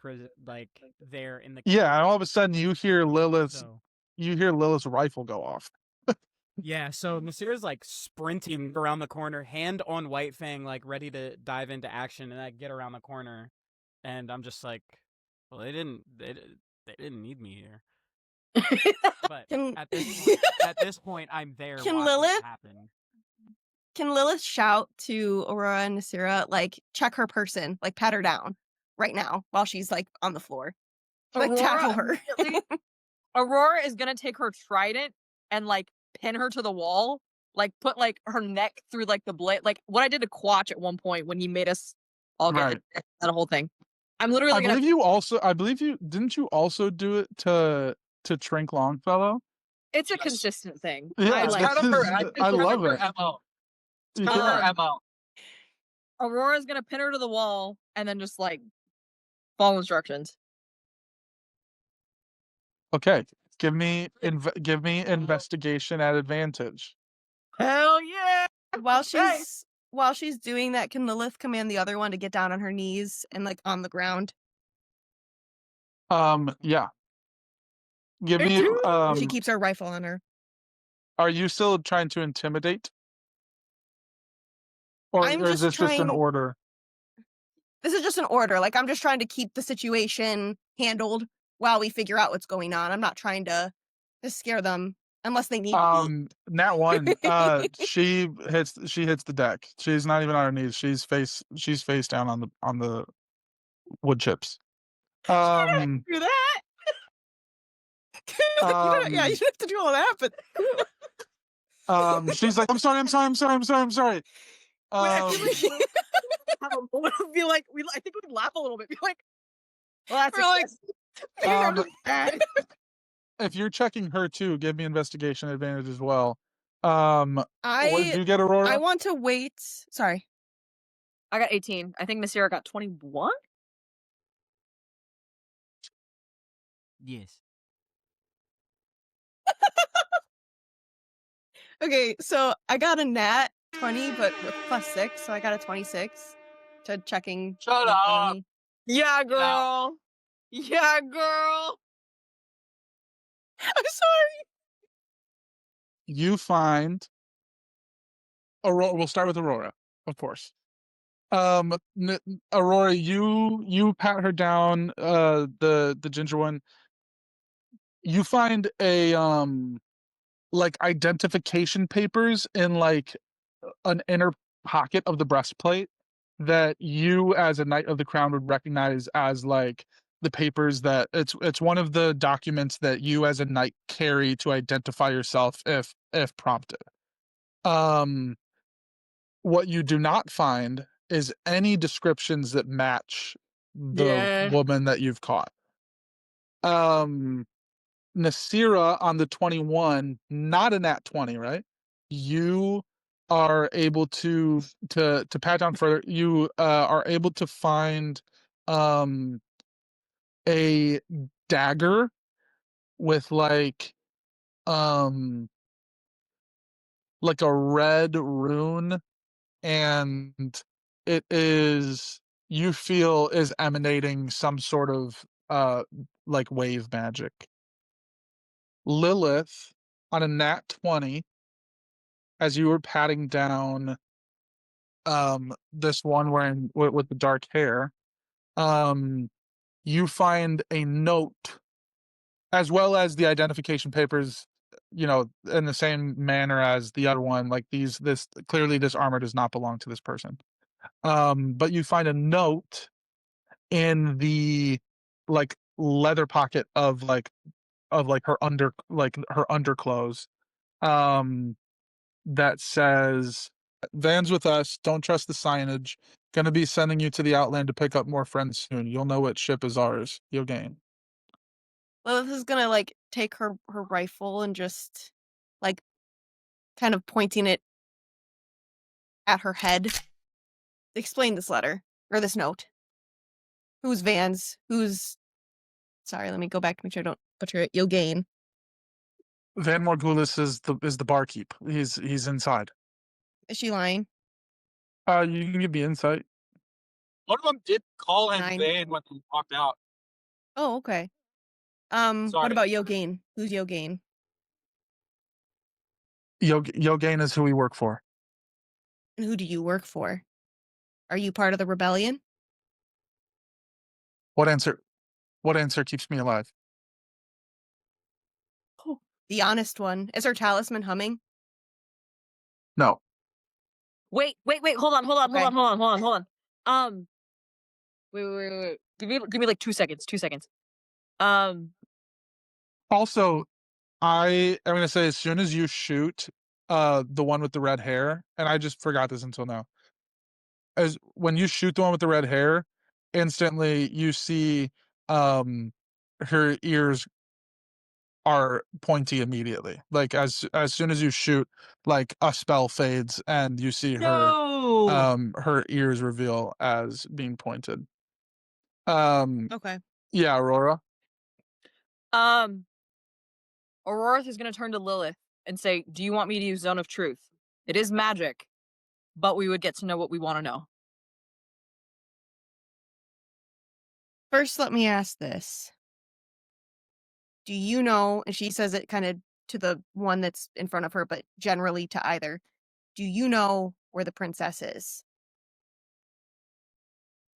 like there in the Yeah, and all of a sudden you hear Lilith's So rifle go off. yeah, so Nyssira's like sprinting around the corner, hand on White Fang, like ready to dive into action, and I get around the corner, and I'm just like, well, they didn't need me here. But Can- at this point, I'm there. Can watching it Lilith- happen. Can Lilith shout to Aurora and Nyssira, like, check her person, like, pat her down right now while she's, like, on the floor? Like, Aurora tackle her. immediately- Aurora is gonna take her trident and, like, pin her to the wall, like, put, like, her neck through, like, the blade, like what I did to Quach at one point when he made us all get Right. that whole thing. I'm literally I gonna. believe you didn't you also do it to Trink Longfellow? It's a Yes. consistent thing. Yeah, I It's like. kind of her. I think I it's kind love of it. her MO. It's You kind of can. her MO. Aurora's gonna pin her to the wall and then just like follow instructions. Okay, give me investigation at advantage. Hell yeah! While she's doing that, can Lilith command the other one to get down on her knees and, like, on the ground? Yeah. Give me She keeps her rifle on her. are you still trying to intimidate? Or I'm is just this just an trying- order? This is just an order. Like, I'm just trying to keep the situation handled while we figure out what's going on. I'm not trying to scare them unless they need to be. Nat 1, she hits the deck. She's not even on her knees. She's face down on the wood chips. Do that. Yeah, you don't have to do all that, but She's like, I'm sorry. Wait, I feel like have a moment of be like, I think we'd laugh a little bit. Be like, well, that's We're like, if you're checking her too, give me investigation advantage as well. What did you get, Aurora? I want to wait. Sorry. I got 18. I think Nyssira got 21. Yes. Okay, so I got a nat 20, but with +6, so I got a 26 to checking. Shut info on up. me. Yeah, girl. Yeah, girl. I'm sorry. you find Aurora. We'll start with Aurora, of course. Aurora, you pat her down. The ginger one. You find a like identification papers in like an inner pocket of the breastplate that you as a knight of the crown would recognize as like the papers that it's one of the documents that you as a knight carry to identify yourself if prompted. What you do not find is any descriptions that match the Yeah. woman that you've caught. Nyssira on the 21, not a nat 20, right? You are able to pat down further. You are able to find a dagger with like a red rune, and it is, you feel, is emanating some sort of like wave magic. Lilith on a nat 20, as you were patting down this one wearing with the dark hair, you find a note as well as the identification papers, you know, in the same manner as the other one. Like this clearly this armor does not belong to this person. But you find a note in the like leather pocket of her underclothes, that says, "Van's with us. Don't trust the signage. Gonna be sending you to the Outland to pick up more friends soon. You'll know what ship is ours. You'll gain." Lilith is gonna like take her rifle and just like kind of pointing it at her head. Explain this letter or this note. Who's Van's? Who's sorry, let me go back to make sure I don't butcher it. Yogain. Van Morgulis is the barkeep. He's inside. Is she lying? You can give me insight. One of them did call him 9. Vane when he walked out. Oh, okay. Sorry. What about Yogain? Who's Yogain? Yogain is who we work for. And who do you work for? Are you part of the rebellion? What answer keeps me alive? The honest one. Is her talisman humming? No. Wait, hold on. Wait. Give me like 2 seconds. 2 seconds. Also, I am gonna say, as soon as you shoot the one with the red hair, and I just forgot this until now. As when you shoot the one with the red hair, instantly you see her ears are pointy immediately. Like as soon as you shoot, like a spell fades and you see her ears reveal as being pointed. Okay. Yeah, Aurora. Aurora is going to turn to Lilith and say, "Do you want me to use Zone of Truth? It is magic, but we would get to know what we want to know." First, let me ask this. Do you know, and she says it kind of to the one that's in front of her, but generally to either, do you know where the princess is?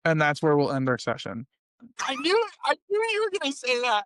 And that's where we'll end our session. I knew you were gonna say that.